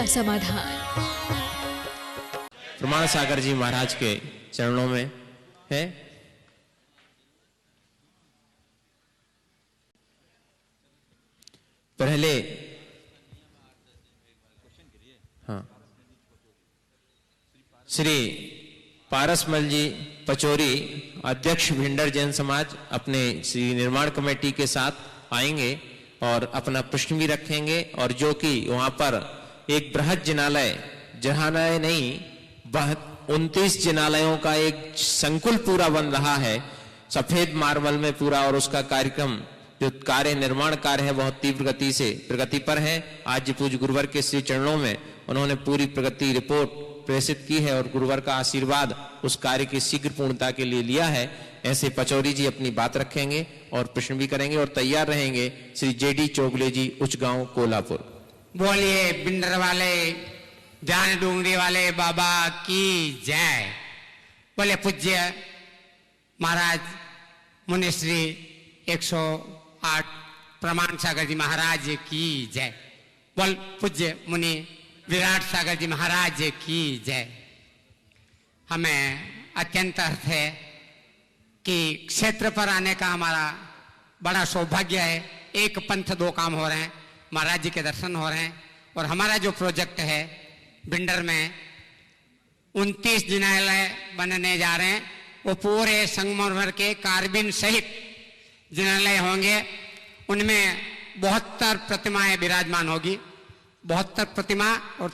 का समाधान। प्रमाण सागर जी महाराज के चरणों में है। पहले हाँ, श्री पारसमल जी पचौरी, अध्यक्ष भिंडर जैन समाज, अपने श्री निर्माण कमेटी के साथ आएंगे और अपना प्रश्न भी रखेंगे। और जो कि वहां पर एक बृहद जिनालय नहीं 29 जिनालयों का एक संकुल पूरा बन रहा है सफेद मार्बल में पूरा, और उसका कार्यक्रम जो निर्माण कार्य है बहुत तीव्र गति से प्रगति पर है। आज पूज्य गुरुवर के श्री चरणों में उन्होंने पूरी प्रगति रिपोर्ट प्रेषित की है और गुरुवर का आशीर्वाद उस कार्य की शीघ्र पूर्णता के लिए लिया है। ऐसे पचौरी जी अपनी बात रखेंगे और प्रश्न भी करेंगे और तैयार रहेंगे श्री जेडी चोगले जी, उच्चगांव कोल्हापुर। बोलिए बिंडर वाले ध्यान डूंगरी वाले बाबा की जय। बोले पूज्य महाराज मुनिश्री 108 प्रमाण सागर जी महाराज की जय। बोल पूज्य मुनि विराट सागर जी महाराज की जय। हमें अत्यंत अर्थ है कि क्षेत्र पर आने का हमारा बड़ा सौभाग्य है। एक पंथ दो काम हो रहे हैं, महाराज जी के दर्शन हो रहे हैं। और हमारा जो प्रोजेक्ट है बिंडर में 29 जिनालय बनने जा रहे हैं, वो पूरे संगमरमर के कार्बिन सहित जिनालय होंगे। उनमें 72 प्रतिमाएं विराजमान होगी, 72 प्रतिमा, और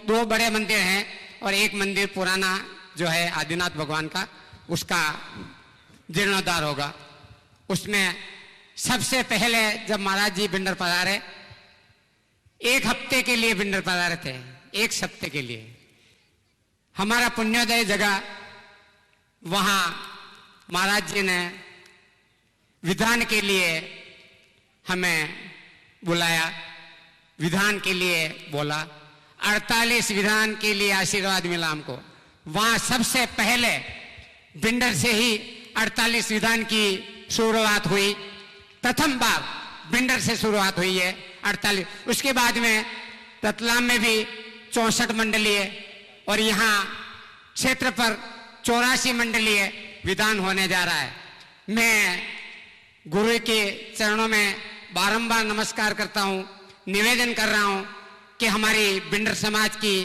2 बड़े मंदिर हैं और एक मंदिर पुराना जो है आदिनाथ भगवान का, उसका जीर्णोद्धार होगा। उसमें सबसे पहले जब महाराज जी बिंडर पधारे, 1 हफ्ते के लिए बिंडर पधारे थे, 1 सप्ताह के लिए। हमारा पुण्योदय जगह, वहां महाराज जी ने विधान के लिए हमें बुलाया, विधान के लिए बोला। 48 विधान के लिए आशीर्वाद मिला हमको। वहां सबसे पहले बिंडर से ही 48 विधान की शुरुआत हुई। प्रथम बार बिंडर से शुरुआत हुई है 48। उसके बाद में रतलाम में भी 64 मंडलीय और यहाँ क्षेत्र पर 84 मंडलीय विधान होने जा रहा है। मैं गुरु के चरणों में बारंबार नमस्कार करता हूँ, निवेदन कर रहा हूँ कि हमारी बिंडर समाज की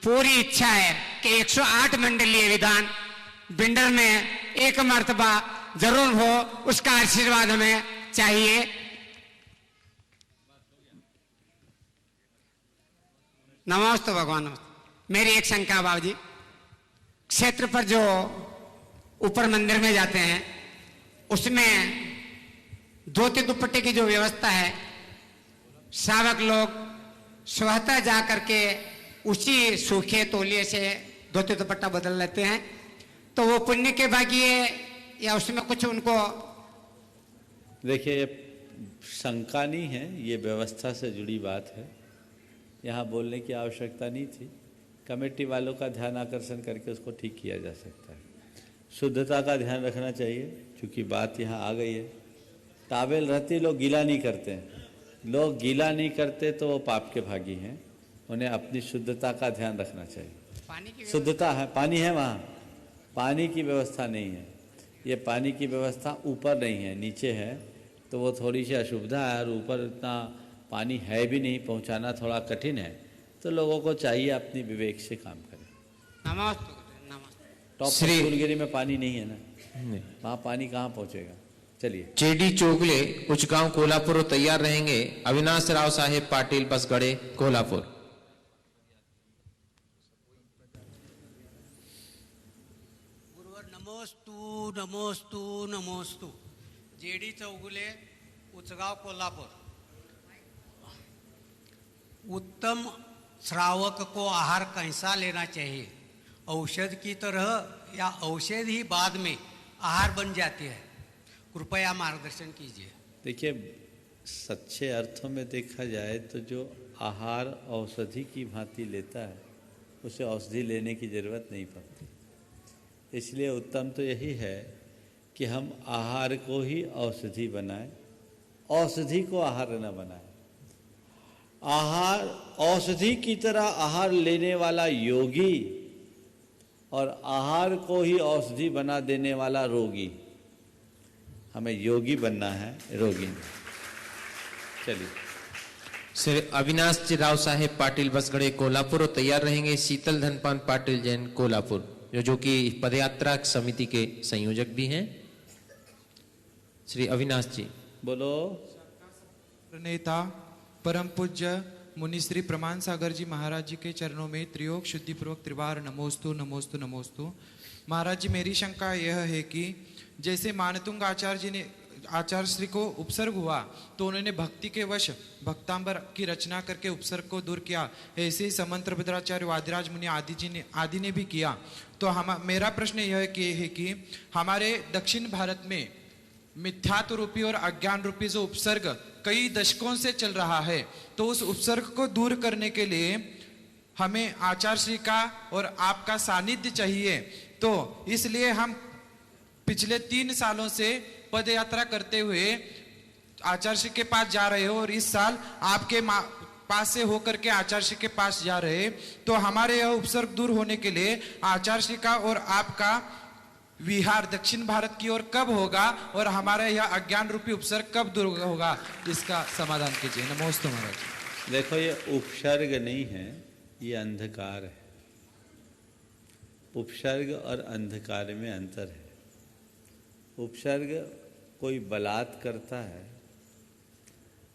पूरी इच्छा है कि 108 मंडलीय विधान बिंडर में एक मर्तबा जरूर हो। उसका आशीर्वाद हमें चाहिए। नमस्ते भगवान। मेरी एक शंका बाबूजी, क्षेत्र पर जो ऊपर मंदिर में जाते हैं उसमें धोती दुपट्टे की जो व्यवस्था है, सावक लोग स्वतः जा करके उसी सूखे तौलिए से धोती दुपट्टा बदल लेते हैं, तो वो पुण्य के भागी है या उसमें कुछ उनको? देखिए, ये शंका नहीं है, ये व्यवस्था से जुड़ी बात है। यहाँ बोलने की आवश्यकता नहीं थी। कमेटी वालों का ध्यान आकर्षण करके उसको ठीक किया जा सकता है। शुद्धता का ध्यान रखना चाहिए, क्योंकि बात यहाँ आ गई है। टावेल रहती लोग गीला नहीं करते हैं। लोग गीला नहीं करते तो वो पाप के भागी हैं। उन्हें अपनी शुद्धता का ध्यान रखना चाहिए। पानी की शुद्धता है, पानी है वहाँ, पानी की व्यवस्था नहीं है। ये पानी की व्यवस्था ऊपर नहीं है, नीचे है, तो वो थोड़ी सी असुविधा है। और ऊपर इतना पानी है भी नहीं, पहुँचाना थोड़ा कठिन है। तो लोगों को चाहिए अपनी विवेक से काम करें। नमस्ते। टॉप फूलगिरी में पानी नहीं है ना, वहाँ पानी कहाँ पहुँचेगा। चलिए, जेडी चोगले, उच्चगांव कोल्हापुर तैयार रहेंगे। अविनाश राव साहेब पाटिल, बसगढ़े, कोल्हापुर। गुरुवर नमोस्तु नमोस्तु नमोस्तु। जेडी चौगुले, उच्चगांव कोल्हापुर। उत्तम श्रावक को आहार कैसा लेना चाहिए? औषध की तरह या औषध ही बाद में आहार बन जाती है? कृपया मार्गदर्शन कीजिए। देखिए, सच्चे अर्थों में देखा जाए तो जो आहार औषधि की भांति लेता है उसे औषधि लेने की ज़रूरत नहीं पड़ती। इसलिए उत्तम तो यही है कि हम आहार को ही औषधि बनाएं, औषधि को आहार न बनाएं। आहार औषधि की तरह आहार लेने वाला योगी और आहार को ही औषधि बना देने वाला रोगी। हमें योगी बनना है, रोगी नहीं। चलिए। श्री अविनाश जी राव साहेब पाटिल बसगढ़े कोल्हापुर और तैयार रहेंगे शीतल धनपान पाटिल जैन कोल्हापुर, जो कि पदयात्रा समिति के संयोजक भी हैं। श्री अविनाश जी बोलो। नेता परम पूज्य मुनि श्री प्रमाण सागर जी महाराज जी के चरणों में त्रियोग शुद्धि पूर्वक त्रिवार नमोस्तु नमोस्तु नमोस्तु। महाराज जी, मेरी शंका यह है कि जैसे मानतुंग आचार्य जी ने आचार्य श्री को उपसर्ग हुआ तो उन्होंने भक्ति के वश भक्तांबर की रचना करके उपसर्ग को दूर किया, ऐसे ही समंत्र भद्राचार्य वादिराज मुनि आदि ने भी किया। तो मेरा प्रश्न यह है कि हमारे दक्षिण भारत में मिथ्यात्व रूपी और अज्ञान रूपी जो उपसर्ग कई दशकों से चल रहा है, तो उस उपसर्ग को दूर करने के लिए हमें आचार्य श्री का और आपका सानिध्य चाहिए। तो इसलिए हम पिछले 3 सालों से पद यात्रा करते हुए आचार्य श्री के पास जा रहे हो और इस साल आपके पास से होकर के आचार्य श्री के पास जा रहे, तो हमारे यह उपसर्ग दूर होने के लिए आचार्य श्री का और आपका विहार दक्षिण भारत की ओर कब होगा और हमारा यह अज्ञान रूपी उपसर्ग कब दूर होगा, इसका समाधान कीजिए। नमोस्तु महाराज। देखो, ये उपसर्ग नहीं है, ये अंधकार है। उपसर्ग और अंधकार में अंतर है। उपसर्ग कोई बलात् करता है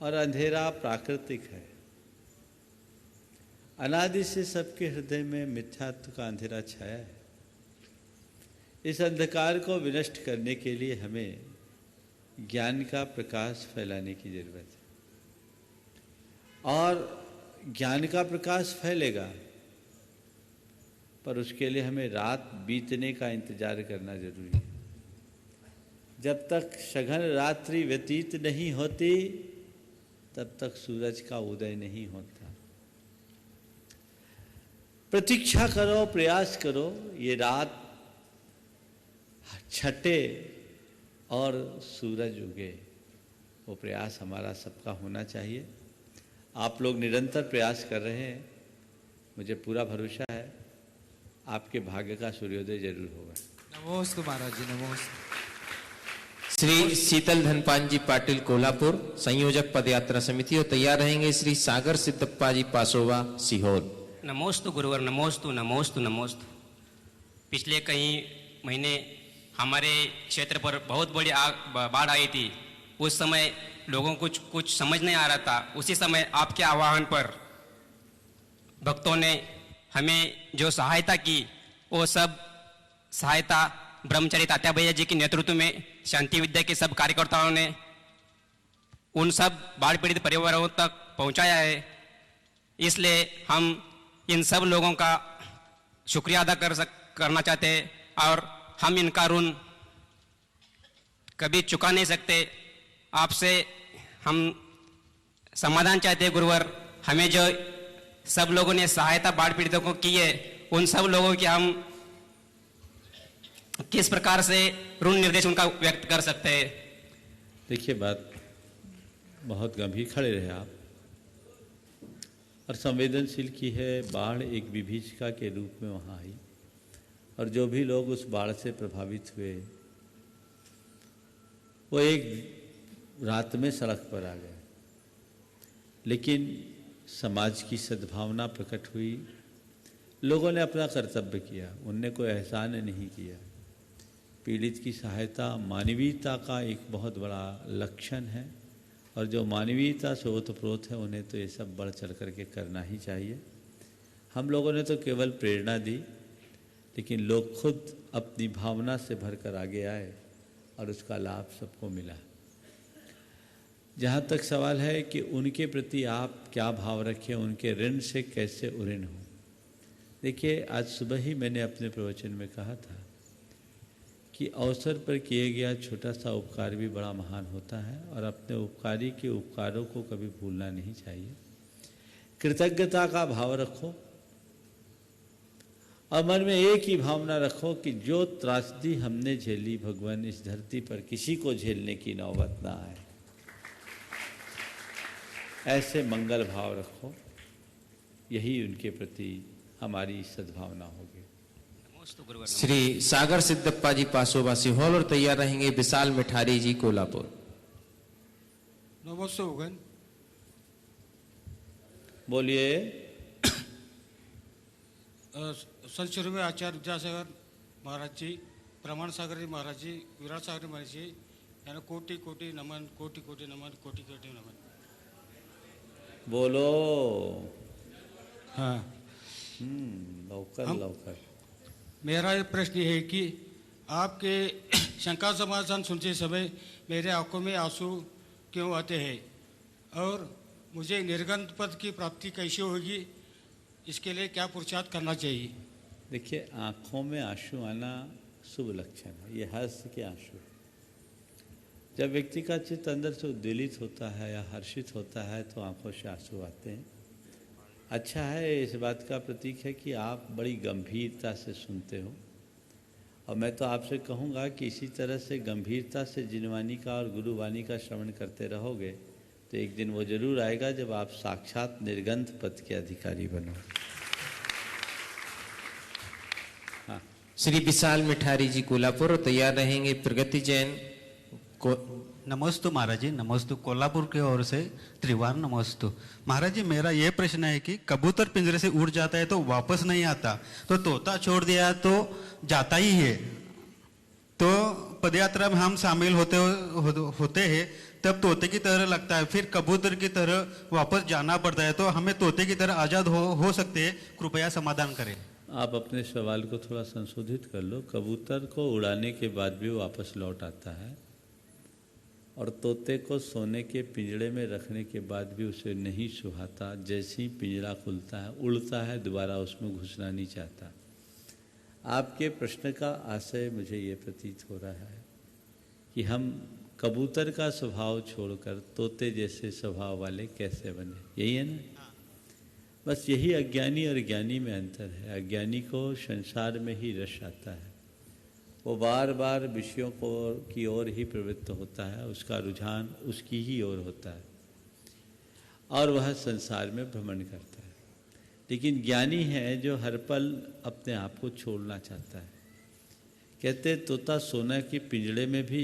और अंधेरा प्राकृतिक है। अनादि से सबके हृदय में मिथ्यात्व का अंधेरा छाया है। इस अंधकार को विनष्ट करने के लिए हमें ज्ञान का प्रकाश फैलाने की जरूरत है। और ज्ञान का प्रकाश फैलेगा, पर उसके लिए हमें रात बीतने का इंतजार करना जरूरी है। जब तक सघन रात्रि व्यतीत नहीं होती, तब तक सूरज का उदय नहीं होता। प्रतीक्षा करो, प्रयास करो, ये रात छटे और सूरज उगे। वो प्रयास हमारा सबका होना चाहिए। आप लोग निरंतर प्रयास कर रहे हैं, मुझे पूरा भरोसा है आपके भाग्य का सूर्योदय जरूर होगा। नमोस्तु महाराज जी, नमोस्तु। श्री शीतल धनपान जी पाटिल कोल्हापुर संयोजक पदयात्रा समिति और तैयार रहेंगे श्री सागर सिद्धप्पा जी पासोवा सीहोर। नमोस्तु गुरुवर, नमोस्तु नमोस्तु नमोस्तु। पिछले कई महीने हमारे क्षेत्र पर बहुत बड़ी बाढ़ आई थी। उस समय लोगों को कुछ समझ नहीं आ रहा था। उसी समय आपके आह्वान पर भक्तों ने हमें जो सहायता की, वो सब सहायता ब्रह्मचारी तात्या भैया जी के नेतृत्व में शांति विद्या के सब कार्यकर्ताओं ने उन सब बाढ़ पीड़ित परिवारों तक पहुंचाया है। इसलिए हम इन सब लोगों का शुक्रिया अदा करना चाहते हैं और हम इनका ऋण कभी चुका नहीं सकते। आपसे हम समाधान चाहते हैं गुरुवर। हमें जो सब लोगों ने सहायता बाढ़ पीड़ितों को की है, उन सब लोगों की हम किस प्रकार से ऋण निर्देश उनका व्यक्त कर सकते हैं। देखिए, बात बहुत गंभीर, खड़े रहे आप, और संवेदनशील की है। बाढ़ एक विभीषिका के रूप में वहाँ आई और जो भी लोग उस बाढ़ से प्रभावित हुए वो एक रात में सड़क पर आ गए। लेकिन समाज की सद्भावना प्रकट हुई, लोगों ने अपना कर्तव्य किया, उनने कोई एहसान नहीं किया। पीड़ित की सहायता मानवीयता का एक बहुत बड़ा लक्षण है, और जो मानवीयता से ओतप्रोत है उन्हें तो ये सब बढ़ चढ़ करके करना ही चाहिए। हम लोगों ने तो केवल प्रेरणा दी, लेकिन लोग खुद अपनी भावना से भरकर आगे आए और उसका लाभ सबको मिला। जहाँ तक सवाल है कि उनके प्रति आप क्या भाव रखें, उनके ऋण से कैसे उऋण हो। देखिए, आज सुबह ही मैंने अपने प्रवचन में कहा था कि अवसर पर किए गया छोटा सा उपकार भी बड़ा महान होता है, और अपने उपकारी के उपकारों को कभी भूलना नहीं चाहिए। कृतज्ञता का भाव रखो और मन में एक ही भावना रखो कि जो त्रासदी हमने झेली, भगवान इस धरती पर किसी को झेलने की नौबत ना आए। ऐसे मंगल भाव रखो, यही उनके प्रति हमारी सद्भावना होगी। नमोस्तु गुरुवर। श्री सागर सिद्धप्पा जी पासोबासी हॉल और तैयार रहेंगे विशाल मिठारी जी कोल्हापुर। नमस्ते उगन। बोलिए। संत शिरोमणि आचार्य विद्यासागर महाराज जी, प्रमाण सागर जी महाराज जी, विराट सागर महाराज जी यांना कोटि कोटि नमन, कोटि कोटि नमन, कोटि कोटि नमन। बोलो। हाँ, लवकर लवकर। मेरा ये प्रश्न है कि आपके शंका समाधान सुनते समय मेरे आंखों में आंसू क्यों आते हैं और मुझे निर्गंध पद की प्राप्ति कैसे होगी, इसके लिए क्या पुरुषार्थ करना चाहिए? देखिए, आँखों में आंसू आना शुभ लक्षण है, ये हर्ष के आंसू। जब व्यक्ति का चित्त अंदर से उद्वेलित होता है या हर्षित होता है तो आंखों से आंसू आते हैं। अच्छा है, इस बात का प्रतीक है कि आप बड़ी गंभीरता से सुनते हो। और मैं तो आपसे कहूँगा कि इसी तरह से गंभीरता से जिनवाणी का और गुरुवाणी का श्रवण करते रहोगे तो एक दिन वो जरूर आएगा जब आप साक्षात निर्गंध पद के अधिकारी बनो। हाँ, श्री विशाल मिठारी जी कोल्हापुर और तैयार रहेंगे प्रगति जैन को। नमोस्तु महाराज जी, नमोस्तु। कोल्हापुर की ओर से त्रिवार नमोस्तु। महाराज जी, मेरा ये प्रश्न है कि कबूतर पिंजरे से उड़ जाता है तो वापस नहीं आता, तो तोता छोड़ दिया तो जाता ही है। तो पदयात्रा में हम शामिल होते हैं तब तोते की तरह लगता है, फिर कबूतर की तरह वापस जाना पड़ता है, तो हमें तोते की तरह आज़ाद हो सकते हैं। कृपया समाधान करें। आप अपने सवाल को थोड़ा संशोधित कर लो। कबूतर को उड़ाने के बाद भी वापस लौट आता है और तोते को सोने के पिंजड़े में रखने के बाद भी उसे नहीं सुहाता। जैसे ही पिंजड़ा खुलता है उड़ता है, दोबारा उसमें घुसना नहीं चाहता। आपके प्रश्न का आशय मुझे ये प्रतीत हो रहा है कि हम कबूतर का स्वभाव छोड़कर तोते जैसे स्वभाव वाले कैसे बने, यही है ना? बस यही अज्ञानी और ज्ञानी में अंतर है। अज्ञानी को संसार में ही रस आता है, वो बार बार विषयों की ओर ही प्रवृत्त होता है, उसका रुझान उसकी ही ओर होता है और वह संसार में भ्रमण करता है। लेकिन ज्ञानी है जो हर पल अपने आप को छोड़ना चाहता है। कहते तोता सोना के पिंजड़े में भी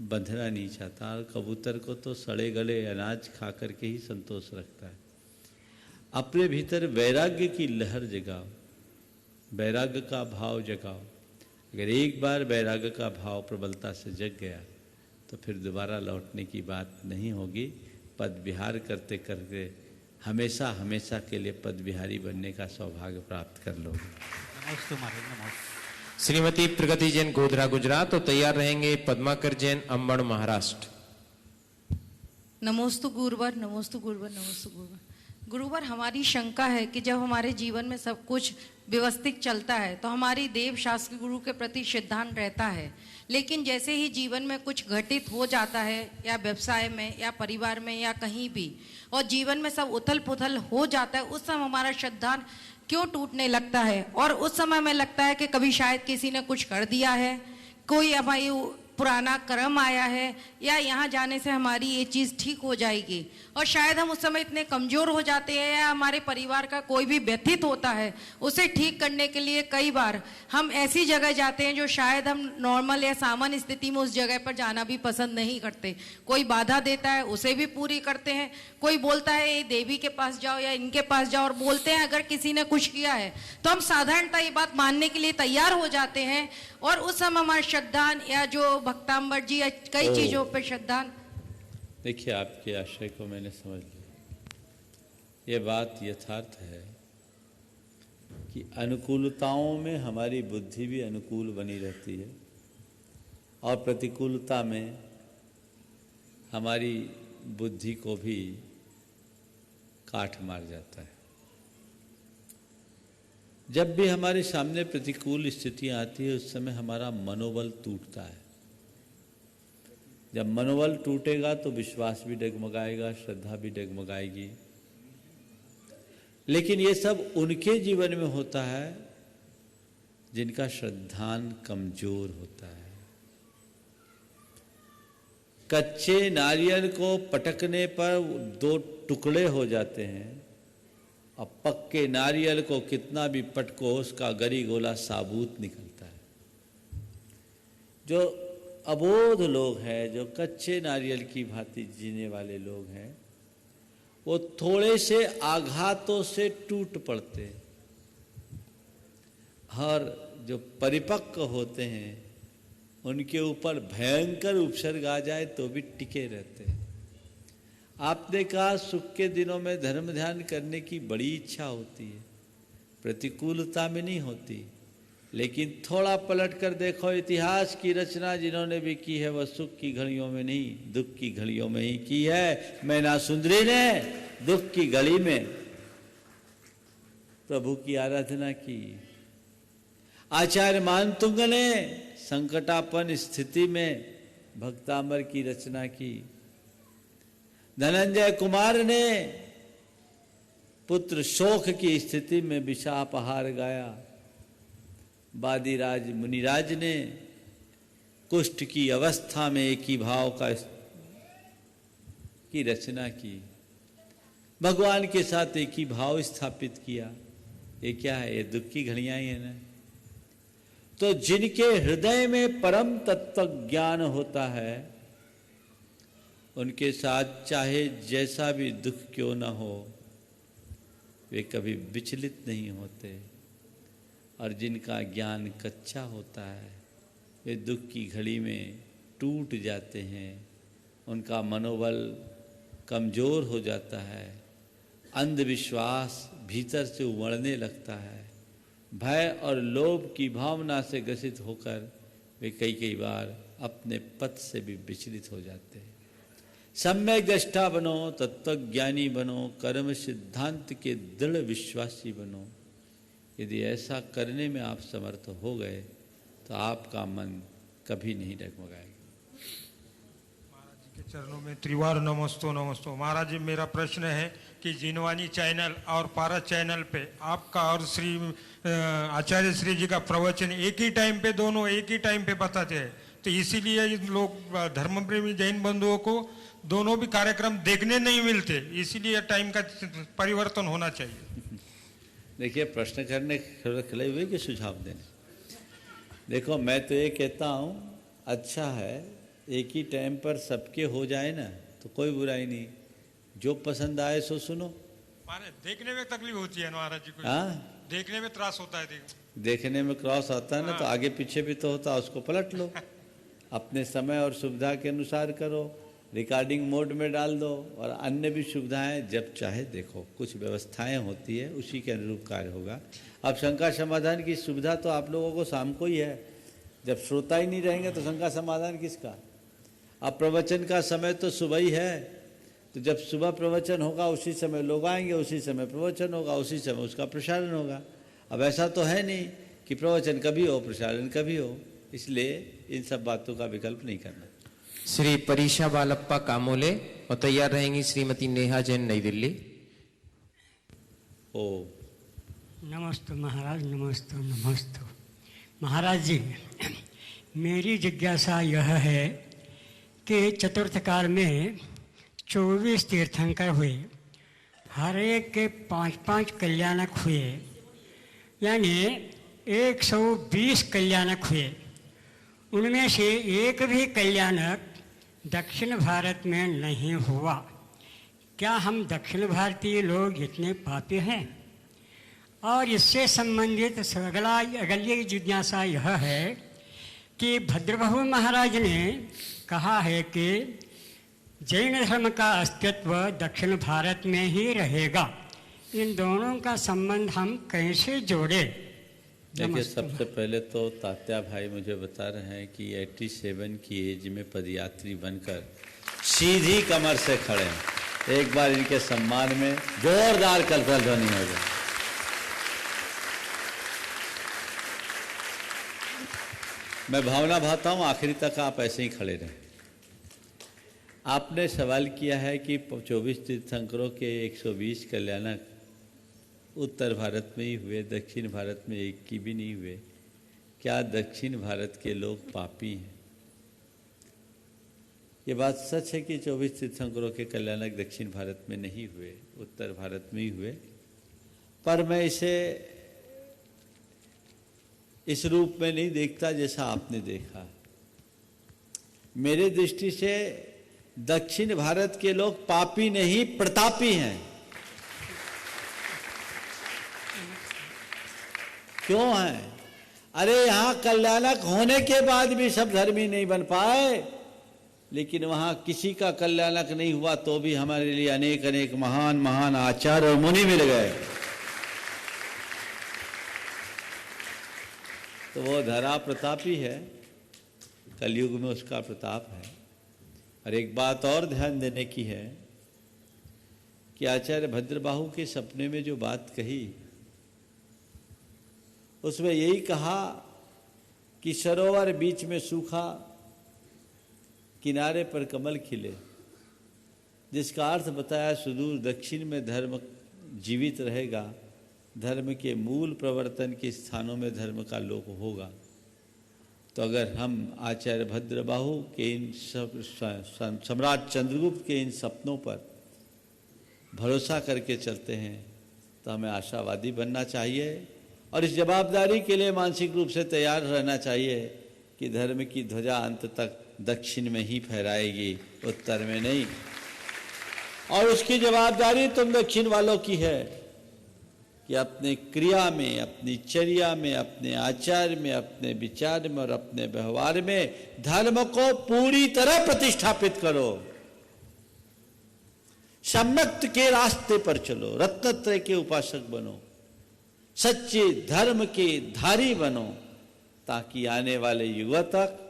बंधना नहीं चाहता और कबूतर को तो सड़े गले अनाज खा करके ही संतोष रखता है। अपने भीतर वैराग्य की लहर जगाओ, वैराग्य का भाव जगाओ। अगर एक बार वैराग्य का भाव प्रबलता से जग गया तो फिर दोबारा लौटने की बात नहीं होगी। पद विहार करते करते हमेशा हमेशा के लिए पद विहारी बनने का सौभाग्य प्राप्त कर लोगे। नमस्ते महाराज, नमस्ते। श्रीमती प्रगति जैन गोधरा गुजरात तो तैयार रहेंगे पद्माकर जैन अंबड़ महाराष्ट्र। नमोस्तु गुरुवर, नमोस्तु गुरुवर, नमोस्तु गुरुवर। गुरुवर, हमारी शंका है कि जब हमारे जीवन में सब कुछ व्यवस्थित चलता है तो हमारी देव शास्त्र गुरु के प्रति सिद्धांत रहता है, लेकिन जैसे ही जीवन में कुछ घटित हो जाता है या व्यवसाय में या परिवार में या कहीं भी, और जीवन में सब उथल पुथल हो जाता है, उस समय हमारा सिद्धांत क्यों टूटने लगता है? और उस समय में लगता है कि कभी शायद किसी ने कुछ कर दिया है, कोई हमारी पुराना कर्म आया है, या यहाँ जाने से हमारी ये चीज़ ठीक हो जाएगी। और शायद हम उस समय इतने कमज़ोर हो जाते हैं या हमारे परिवार का कोई भी व्यथित होता है, उसे ठीक करने के लिए कई बार हम ऐसी जगह जाते हैं जो शायद हम नॉर्मल या सामान्य स्थिति में उस जगह पर जाना भी पसंद नहीं करते। कोई बाधा देता है उसे भी पूरी करते हैं, कोई बोलता है ये देवी के पास जाओ या इनके पास जाओ, और बोलते हैं अगर किसी ने कुछ किया है तो हम साधारणतः ये बात मानने के लिए तैयार हो जाते हैं। और उस समय हमारा श्रद्धान या जो भक्तांबर जी या कई चीज़ों पर श्रद्धान। देखिए, आपके आशय को मैंने समझ लिया। ये बात यथार्थ है कि अनुकूलताओं में हमारी बुद्धि भी अनुकूल बनी रहती है और प्रतिकूलता में हमारी बुद्धि को भी काट मार जाता है। जब भी हमारे सामने प्रतिकूल स्थितियां आती है उस समय हमारा मनोबल टूटता है। जब मनोबल टूटेगा तो विश्वास भी डगमगाएगा, श्रद्धा भी डगमगाएगी। लेकिन ये सब उनके जीवन में होता है जिनका श्रद्धान कमजोर होता है। कच्चे नारियल को पटकने पर 2 टुकड़े हो जाते हैं, और पक्के नारियल को कितना भी पटको उसका गरी गोला साबुत निकलता है। जो अबोध लोग हैं, जो कच्चे नारियल की भांति जीने वाले लोग हैं, वो थोड़े से आघातों से टूट पड़ते हैं, और जो परिपक्व होते हैं उनके ऊपर भयंकर उपसर्ग आ जाए तो भी टिके रहते हैं। आपने कहा सुख के दिनों में धर्म ध्यान करने की बड़ी इच्छा होती है, प्रतिकूलता में नहीं होती, लेकिन थोड़ा पलट कर देखो, इतिहास की रचना जिन्होंने भी की है वह सुख की घड़ियों में नहीं, दुख की घड़ियों में ही की है। मैना सुंदरी ने दुख की घड़ी में प्रभु की आराधना की, आचार्य मानतुंग ने संकटापन स्थिति में भक्तामर की रचना की, धनंजय कुमार ने पुत्र शोक की स्थिति में विषापहार गाया, वादिराज मुनिराज ने कुष्ठ की अवस्था में एक ही भाव की रचना की, भगवान के साथ एक ही भाव स्थापित किया। ये क्या है? ये दुख की घड़ियां ही है ना। तो जिनके हृदय में परम तत्व ज्ञान होता है, उनके साथ चाहे जैसा भी दुख क्यों ना हो, वे कभी विचलित नहीं होते, और जिनका ज्ञान कच्चा होता है वे दुख की घड़ी में टूट जाते हैं, उनका मनोबल कमज़ोर हो जाता है, अंधविश्वास भीतर से उमड़ने लगता है, भय और लोभ की भावना से ग्रसित होकर वे कई बार अपने पथ से भी विचलित हो जाते हैं। सम्यक दृष्टा बनो, तत्वज्ञानी बनो, कर्म सिद्धांत के दृढ़ विश्वासी बनो। यदि ऐसा करने में आप समर्थ हो गए तो आपका मन कभी नहीं डगमगाएगा। महाराज जी के चरणों में त्रिवार नमस्तो नमस्तो। महाराज जी, मेरा प्रश्न है कि जिनवानी चैनल और पारस चैनल पे आपका और श्री आचार्य श्री जी का प्रवचन एक ही टाइम पे, दोनों एक ही टाइम पे बताते हैं, तो इसीलिए लोग धर्म प्रेमी जैन बंधुओं को दोनों भी कार्यक्रम देखने नहीं मिलते, इसीलिए टाइम का परिवर्तन होना चाहिए। देखिए, प्रश्न करने खड़े हुए कि सुझाव देने? देखो, मैं तो ये कहता हूँ अच्छा है एक ही टाइम पर सबके हो जाए ना तो कोई बुराई नहीं, जो पसंद आए सो सुनो। माने देखने में तकलीफ होती है महाराज जी को। हाँ, देखने में त्रास होता है। देखने में क्रॉस आता है ना, तो आगे पीछे भी तो होता है, उसको पलट लो, अपने समय और सुविधा के अनुसार करो, रिकॉर्डिंग मोड में डाल दो, और अन्य भी सुविधाएं जब चाहे देखो। कुछ व्यवस्थाएं होती है, उसी के अनुरूप कार्य होगा। अब शंका समाधान की सुविधा तो आप लोगों को शाम को ही है, जब श्रोता ही नहीं रहेंगे तो शंका समाधान किसका? अब प्रवचन का समय तो सुबह ही है, तो जब सुबह प्रवचन होगा उसी समय लोग आएंगे, उसी समय प्रवचन होगा, उसी समय उसका प्रसारण होगा। अब ऐसा तो है नहीं कि प्रवचन कभी हो प्रसारण कभी हो, इसलिए इन सब बातों का विकल्प नहीं करना। श्री परीक्षा बालप्पा कामोले, और तैयार रहेंगी श्रीमती नेहा जैन, नई दिल्ली। ओ नमस्ते महाराज, नमस्ते नमस्ते महाराज जी। मेरी जिज्ञासा यह है कि चतुर्थ काल में 24 तीर्थंकर हुए, हर एक के 5-5 कल्याणक हुए, यानी 120 कल्याणक हुए। उनमें से एक भी कल्याणक दक्षिण भारत में नहीं हुआ। क्या हम दक्षिण भारतीय लोग इतने पापी हैं? और इससे संबंधित अगली जिज्ञासा यह है कि भद्रबाहु महाराज ने कहा है कि जैन धर्म का अस्तित्व दक्षिण भारत में ही रहेगा। इन दोनों का संबंध हम कैसे जोड़े? देखिए, सबसे पहले तो तात्या भाई मुझे बता रहे हैं कि 87 की एज में पदयात्री बनकर सीधी कमर से खड़े हैं। एक बार इनके सम्मान में जोरदार कलकल ध्वनि हो जाए। मैं भावना भाता हूँ आखिरी तक आप ऐसे ही खड़े रहें। आपने सवाल किया है कि 24 तीर्थंकरों के 120 कल्याणक उत्तर भारत में ही हुए, दक्षिण भारत में एक की भी नहीं हुए। क्या दक्षिण भारत के लोग पापी हैं? ये बात सच है कि 24 तीर्थंकरों के कल्याणक दक्षिण भारत में नहीं हुए, उत्तर भारत में ही हुए, पर मैं इसे इस रूप में नहीं देखता जैसा आपने देखा। मेरे दृष्टि से दक्षिण भारत के लोग पापी नहीं प्रतापी हैं। क्यों हैं? अरे यहाँ कल्याणक होने के बाद भी सब धर्मी नहीं बन पाए, लेकिन वहाँ किसी का कल्याणक नहीं हुआ तो भी हमारे लिए अनेक अनेक महान महान आचार्य और मुनि मिल गए। तो वो धरा प्रतापी है, कलयुग में उसका प्रताप है। और एक बात और ध्यान देने की है कि आचार्य भद्रबाहु के सपने में जो बात कही, उसमें यही कहा कि सरोवर बीच में सूखा, किनारे पर कमल खिले, जिसका अर्थ बताया सुदूर दक्षिण में धर्म जीवित रहेगा, धर्म के मूल प्रवर्तन के स्थानों में धर्म का लोप होगा। तो अगर हम आचार्य भद्रबाहु के इन सम्राट चंद्रगुप्त के इन सपनों पर भरोसा करके चलते हैं तो हमें आशावादी बनना चाहिए और इस जवाबदारी के लिए मानसिक रूप से तैयार रहना चाहिए कि धर्म की ध्वजा अंत तक दक्षिण में ही फहराएगी, उत्तर में नहीं। और उसकी जवाबदारी तुम दक्षिण वालों की है कि अपने क्रिया में, अपनी चर्या में, अपने आचार में, अपने विचार में और अपने व्यवहार में धर्म को पूरी तरह प्रतिष्ठापित करो। सम्यक्त के रास्ते पर चलो, रत्नत्रय के उपासक बनो, सच्चे धर्म के धारी बनो, ताकि आने वाले युग तक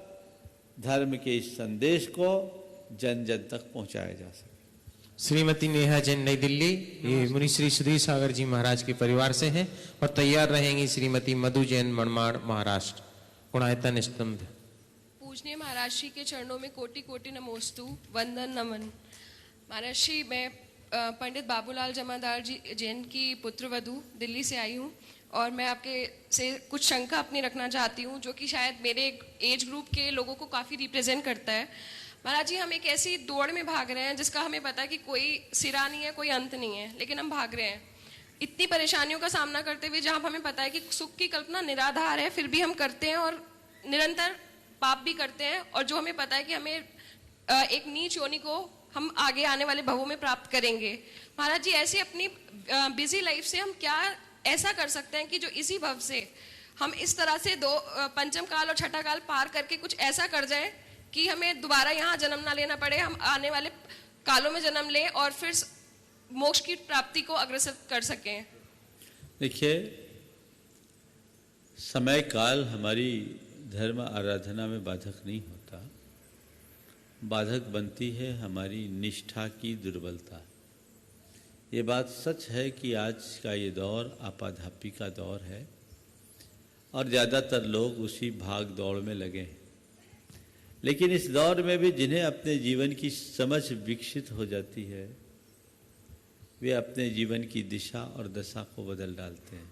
धर्म के इस संदेश को जन जन तक पहुंचाया जा सके। श्रीमती नेहा जैन, नई दिल्ली। ये मुनि श्री सुधीर सागर जी महाराज के परिवार से हैं और तैयार रहेंगी श्रीमती मधु जैन, मनमाड़, महाराष्ट्र। गुणायतन स्तंभ। पूजनीय महाराज श्री के चरणों में कोटि कोटि नमोस्तु, वंदन नमन। महाराज श्री, मैं पंडित बाबूलाल जमादार जी जैन की पुत्रवधू दिल्ली से आई हूँ और मैं आपके से कुछ शंका अपनी रखना चाहती हूँ जो कि शायद मेरे एज ग्रुप के लोगों को काफ़ी रिप्रेजेंट करता है। महाराज जी, हम एक ऐसी दौड़ में भाग रहे हैं जिसका हमें पता है कि कोई सिरा नहीं है, कोई अंत नहीं है, लेकिन हम भाग रहे हैं इतनी परेशानियों का सामना करते हुए, जहाँ हमें पता है कि सुख की कल्पना निराधार है, फिर भी हम करते हैं और निरंतर पाप भी करते हैं, और जो हमें पता है कि हमें एक नीच योनि को हम आगे आने वाले भवों में प्राप्त करेंगे। महाराज जी, ऐसे अपनी बिजी लाइफ से हम क्या ऐसा कर सकते हैं कि जो इसी भव से हम इस तरह से पंचम काल और छठा काल पार करके कुछ ऐसा कर जाएं कि हमें दोबारा यहाँ जन्म ना लेना पड़े, हम आने वाले कालों में जन्म लें और फिर मोक्ष की प्राप्ति को अग्रसर कर सकें। देखिए, समय काल हमारी धर्म आराधना में बाधक नहीं होता, बाधक बनती है हमारी निष्ठा की दुर्बलता। ये बात सच है कि आज का ये दौर आपाधापी का दौर है और ज़्यादातर लोग उसी भाग दौड़ में लगे हैं। लेकिन इस दौर में भी जिन्हें अपने जीवन की समझ विकसित हो जाती है, वे अपने जीवन की दिशा और दशा को बदल डालते हैं।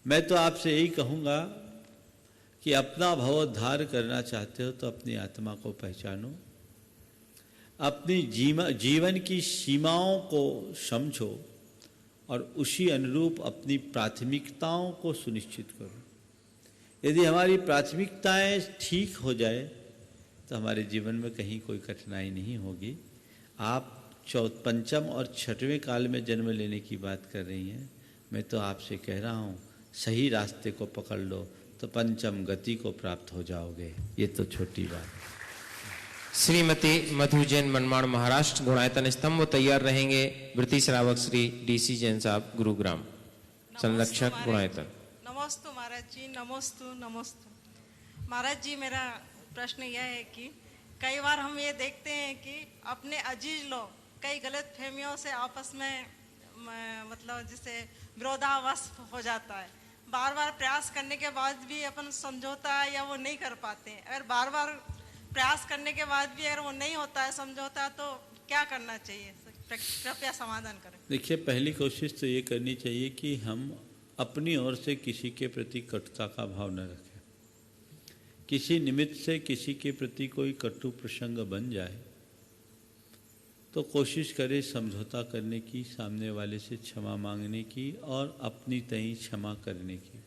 मैं तो आपसे यही कहूँगा कि अपना भवोद्धार करना चाहते हो तो अपनी आत्मा को पहचानो, अपनी जीवन की सीमाओं को समझो और उसी अनुरूप अपनी प्राथमिकताओं को सुनिश्चित करो। यदि हमारी प्राथमिकताएं ठीक हो जाए तो हमारे जीवन में कहीं कोई कठिनाई नहीं होगी। आप पंचम और छठवें काल में जन्म लेने की बात कर रही हैं, मैं तो आपसे कह रहा हूँ सही रास्ते को पकड़ लो तो पंचम गति को प्राप्त हो जाओगे। ये तो छोटी बात है। श्रीमती मधु जैन, मनमाड़, महाराष्ट्र। गुणायतन स्तंभ। तैयार रहेंगे वृत्ति श्रावक श्री डीसी जैन साहब, गुरुग्राम, संरक्षक गुणायतन। नमोस्तु महाराज जी, नमोस्तु नमोस्तु। महाराज जी, मेरा प्रश्न यह है कि कई बार हम ये देखते हैं कि अपने अजीज लोग कई गलत फहमियों से आपस में मतलब जिससे विरोधाभास हो जाता है। बार बार प्रयास करने के बाद भी अपन समझौता या वो नहीं कर पाते हैं। अगर बार बार प्रयास करने के बाद भी अगर वो नहीं होता है समझौता, तो क्या करना चाहिए? कृपया समाधान करें। देखिए, पहली कोशिश तो ये करनी चाहिए कि हम अपनी ओर से किसी के प्रति कटुता का भाव न रखें। किसी निमित्त से किसी के प्रति कोई कटु प्रसंग बन जाए तो कोशिश करे समझौता करने की, सामने वाले से क्षमा मांगने की और अपनी तई क्षमा करने की।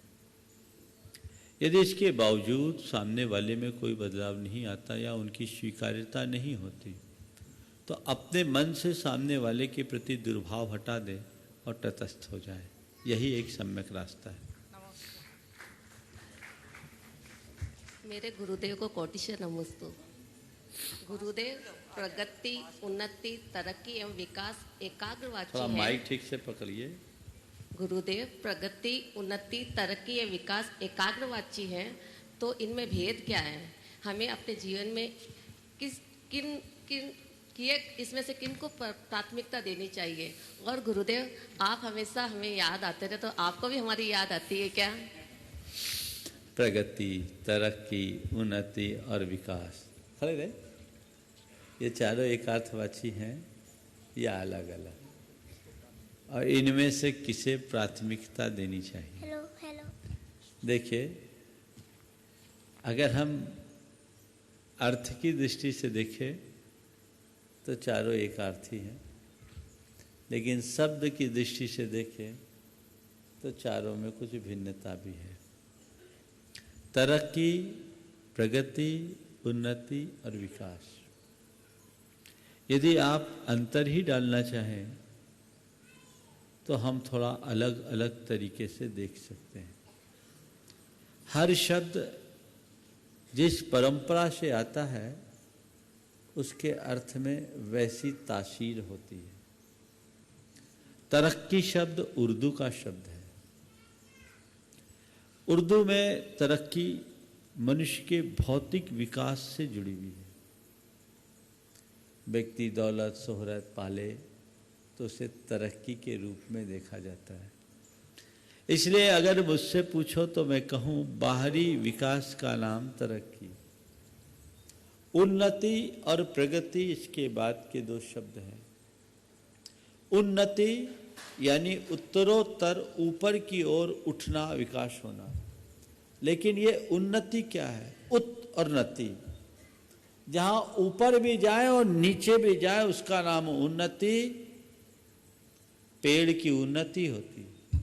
यदि इसके बावजूद सामने वाले में कोई बदलाव नहीं आता या उनकी स्वीकार्यता नहीं होती तो अपने मन से सामने वाले के प्रति दुर्भाव हटा दे और तटस्थ हो जाए। यही एक सम्यक रास्ता है। मेरे गुरुदेव को कोटि से नमस्ते। गुरुदेव प्रगति, उन्नति, तरक्की एवं विकास एकाग्रवाची थोड़ा है। माइक ठीक से पकड़िए। गुरुदेव प्रगति, उन्नति, तरक्की एवं विकास एकाग्रवाची है, तो इनमें भेद क्या है? हमें अपने जीवन में इसमें से किन को प्राथमिकता देनी चाहिए? और गुरुदेव आप हमेशा हमें याद आते रहे, तो आपको भी हमारी याद आती है क्या? प्रगति, तरक्की, उन्नति और विकास, खड़े रहे, ये चारों एकार्थवाची हैं या अलग अलग? और इनमें से किसे प्राथमिकता देनी चाहिए? Hello hello. देखिए, अगर हम अर्थ की दृष्टि से देखें तो चारों एकार्थी हैं, लेकिन शब्द की दृष्टि से देखें तो चारों में कुछ भिन्नता भी है। तरक्की, प्रगति, उन्नति और विकास, यदि आप अंतर ही डालना चाहें तो हम थोड़ा अलग अलग तरीके से देख सकते हैं। हर शब्द जिस परंपरा से आता है उसके अर्थ में वैसी तासीर होती है। तरक्की शब्द उर्दू का शब्द है। उर्दू में तरक्की मनुष्य के भौतिक विकास से जुड़ी हुई है। व्यक्ति दौलत शोहरत पाले तो उसे तरक्की के रूप में देखा जाता है। इसलिए अगर मुझसे पूछो तो मैं कहूँ बाहरी विकास का नाम तरक्की, उन्नति और प्रगति इसके बाद के दो शब्द हैं। उन्नति यानी उत्तरोत्तर ऊपर की ओर उठना, विकास होना। लेकिन ये उन्नति क्या है? उत और नति, जहाँ ऊपर भी जाए और नीचे भी जाए उसका नाम उन्नति। पेड़ की उन्नति होती है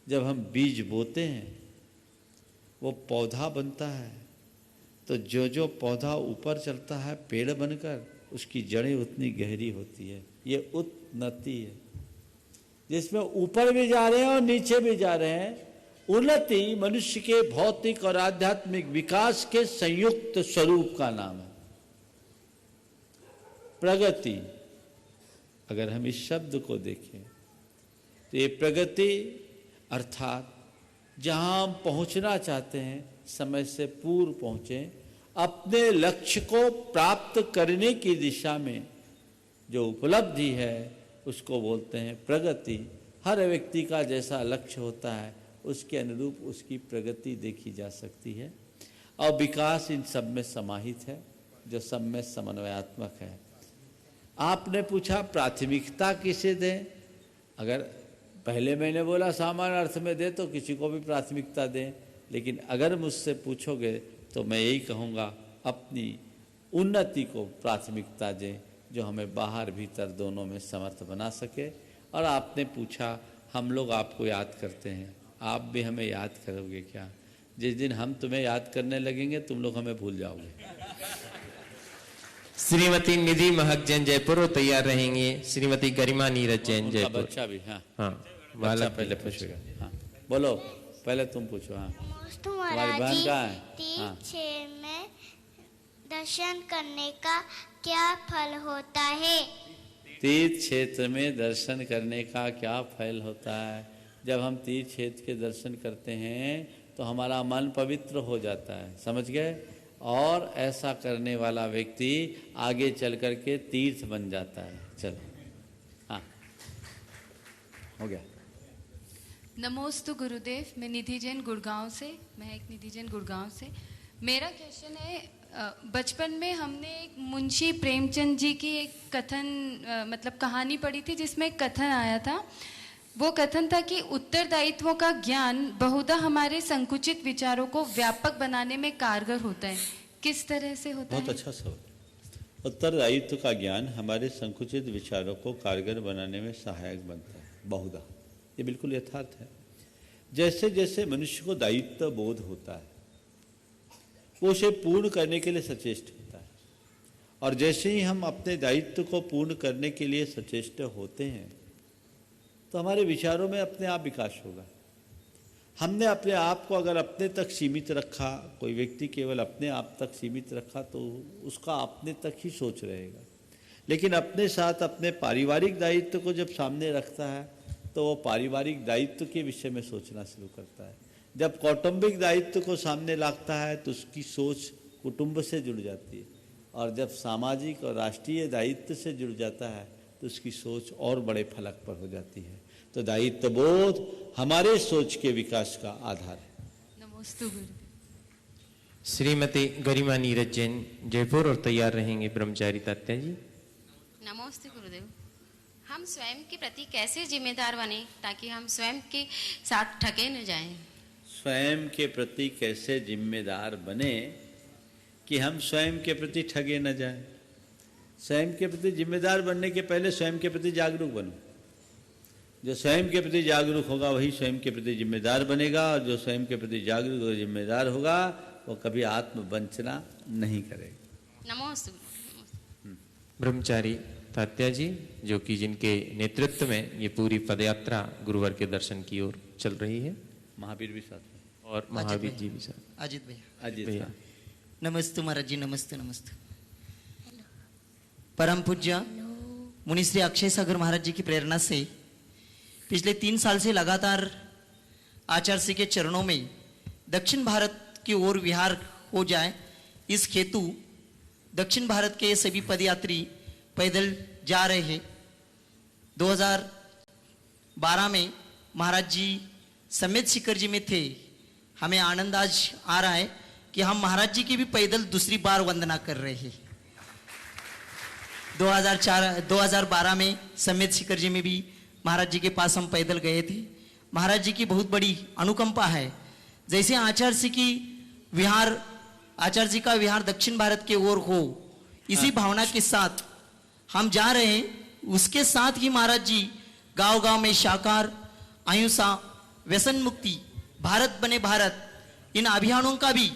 जब हम बीज बोते हैं, वो पौधा बनता है, तो जो जो पौधा ऊपर चलता है पेड़ बनकर, उसकी जड़ें उतनी गहरी होती है। ये उन्नति है, जिसमें ऊपर भी जा रहे हैं और नीचे भी जा रहे हैं। उन्नति मनुष्य के भौतिक और आध्यात्मिक विकास के संयुक्त स्वरूप का नाम है। प्रगति, अगर हम इस शब्द को देखें तो ये प्रगति अर्थात जहां हम पहुंचना चाहते हैं समय से पूर्व पहुंचें, अपने लक्ष्य को प्राप्त करने की दिशा में जो उपलब्धि है उसको बोलते हैं प्रगति। हर व्यक्ति का जैसा लक्ष्य होता है उसके अनुरूप उसकी प्रगति देखी जा सकती है, और विकास इन सब में समाहित है, जो सब में समन्वयात्मक है। आपने पूछा प्राथमिकता किसे दें? अगर पहले मैंने बोला सामान्य अर्थ में दे तो किसी को भी प्राथमिकता दें, लेकिन अगर मुझसे पूछोगे तो मैं यही कहूँगा अपनी उन्नति को प्राथमिकता दें, जो हमें बाहर भीतर दोनों में समर्थ बना सके। और आपने पूछा हम लोग आपको याद करते हैं, आप भी हमें याद करोगे क्या? जिस दिन हम तुम्हें याद करने लगेंगे तुम लोग हमें भूल जाओगे। श्रीमती निधि महक जैन जयपुर तैयार रहेंगे। श्रीमती गरिमा नीरज जैन जयपुर। बच्चा भी, हाँ हाँ, बच्चा पहले पूछेगा। हाँ बोलो, पहले तुम पूछो। हाँ तुम्हारी बहन कहाँ है? हाँ। तीर्थ में दर्शन करने का क्या फल होता है? तीर्थ क्षेत्र में दर्शन करने का क्या फल होता है? जब हम तीर्थ क्षेत्र के दर्शन करते हैं तो हमारा मन पवित्र हो जाता है, समझ गए? और ऐसा करने वाला व्यक्ति आगे चल कर के तीर्थ बन जाता है। चलो, हाँ हो गया। नमोस्तु गुरुदेव, मैं निधि जैन गुड़गांव से, महक निधि जैन गुड़गांव से। मेरा क्वेश्चन है, बचपन में हमने एक मुंशी प्रेमचंद जी की एक कथन मतलब कहानी पढ़ी थी, जिसमें एक कथन आया था, वो कथन था कि उत्तरदायित्वों का ज्ञान बहुधा हमारे संकुचित विचारों को व्यापक बनाने में कारगर होता है। किस तरह से होता है? बहुत अच्छा सवाल। उत्तरदायित्व का ज्ञान हमारे संकुचित विचारों को कारगर बनाने में सहायक बनता है बहुधा। ये बिल्कुल यथार्थ है। जैसे जैसे मनुष्य को दायित्व बोध होता है वो उसे पूर्ण करने के लिए सचेष्ट होता है, और जैसे ही हम अपने दायित्व को पूर्ण करने के लिए सचेष्ट होते हैं तो हमारे विचारों में अपने आप विकास होगा। हमने अपने आप को अगर अपने तक सीमित रखा, कोई व्यक्ति केवल अपने आप तक सीमित रखा तो उसका अपने तक ही सोच रहेगा, लेकिन अपने साथ अपने पारिवारिक दायित्व को जब सामने रखता है तो वो पारिवारिक दायित्व के विषय में सोचना शुरू करता है। जब कौटुंबिक दायित्व को सामने लाता है तो उसकी सोच कुटुंब से जुड़ जाती है, और जब सामाजिक और राष्ट्रीय दायित्व से जुड़ जाता है तो उसकी सोच और बड़े फलक पर हो जाती है। तो दायित्व बोध हमारे सोच के विकास का आधार है। नमोस्तु गुरुदेव। श्रीमती गरिमा नीरज जैन जयपुर, और तैयार रहेंगे ब्रह्मचारी तात्या जी। नमस्ते गुरुदेव। हम स्वयं के प्रति कैसे जिम्मेदार बने ताकि हम स्वयं के साथ ठगे न जाएं? स्वयं के प्रति कैसे जिम्मेदार बने कि हम स्वयं के प्रति ठगे न जाएं? स्वयं के प्रति जिम्मेदार बनने के पहले स्वयं के प्रति जागरूक बनो। जो स्वयं के प्रति जागरूक होगा वही स्वयं के प्रति जिम्मेदार बनेगा, और जो स्वयं के प्रति जागरूक और जिम्मेदार होगा वो कभी आत्मवंचना नहीं करेगा। नमोस्तु। ब्रह्मचारी तात्या जी, जो कि जिनके नेतृत्व में ये पूरी पदयात्रा गुरुवर के दर्शन की ओर चल रही है। महावीर भी साथ में और महावीर जी भी साथ। अजित भैया। अजित भैया नमस्ते महाराज जी। नमस्ते नमस्ते। परम पूज्य मुनिश्री अक्षय सागर महाराज जी की प्रेरणा से पिछले 3 साल से लगातार आचार्य श्री के चरणों में दक्षिण भारत की ओर विहार हो जाए, इस हेतु दक्षिण भारत के सभी पदयात्री पैदल जा रहे हैं। 2012 में महाराज जी समेत शिखर जी में थे। हमें आनंद आज आ रहा है कि हम महाराज जी की भी पैदल दूसरी बार वंदना कर रहे हैं। 2012 में समेत शिखर जी में भी महाराज जी के पास हम पैदल गए थे। महाराज जी की बहुत बड़ी अनुकंपा है। जैसे आचार्य जी का विहार दक्षिण भारत के ओर हो, इसी भावना के साथ हम जा रहे हैं। उसके साथ ही महाराज जी गांव गांव में शाकाहार, अहिंसा, व्यसन मुक्ति, भारत बने भारत, इन अभियानों का भी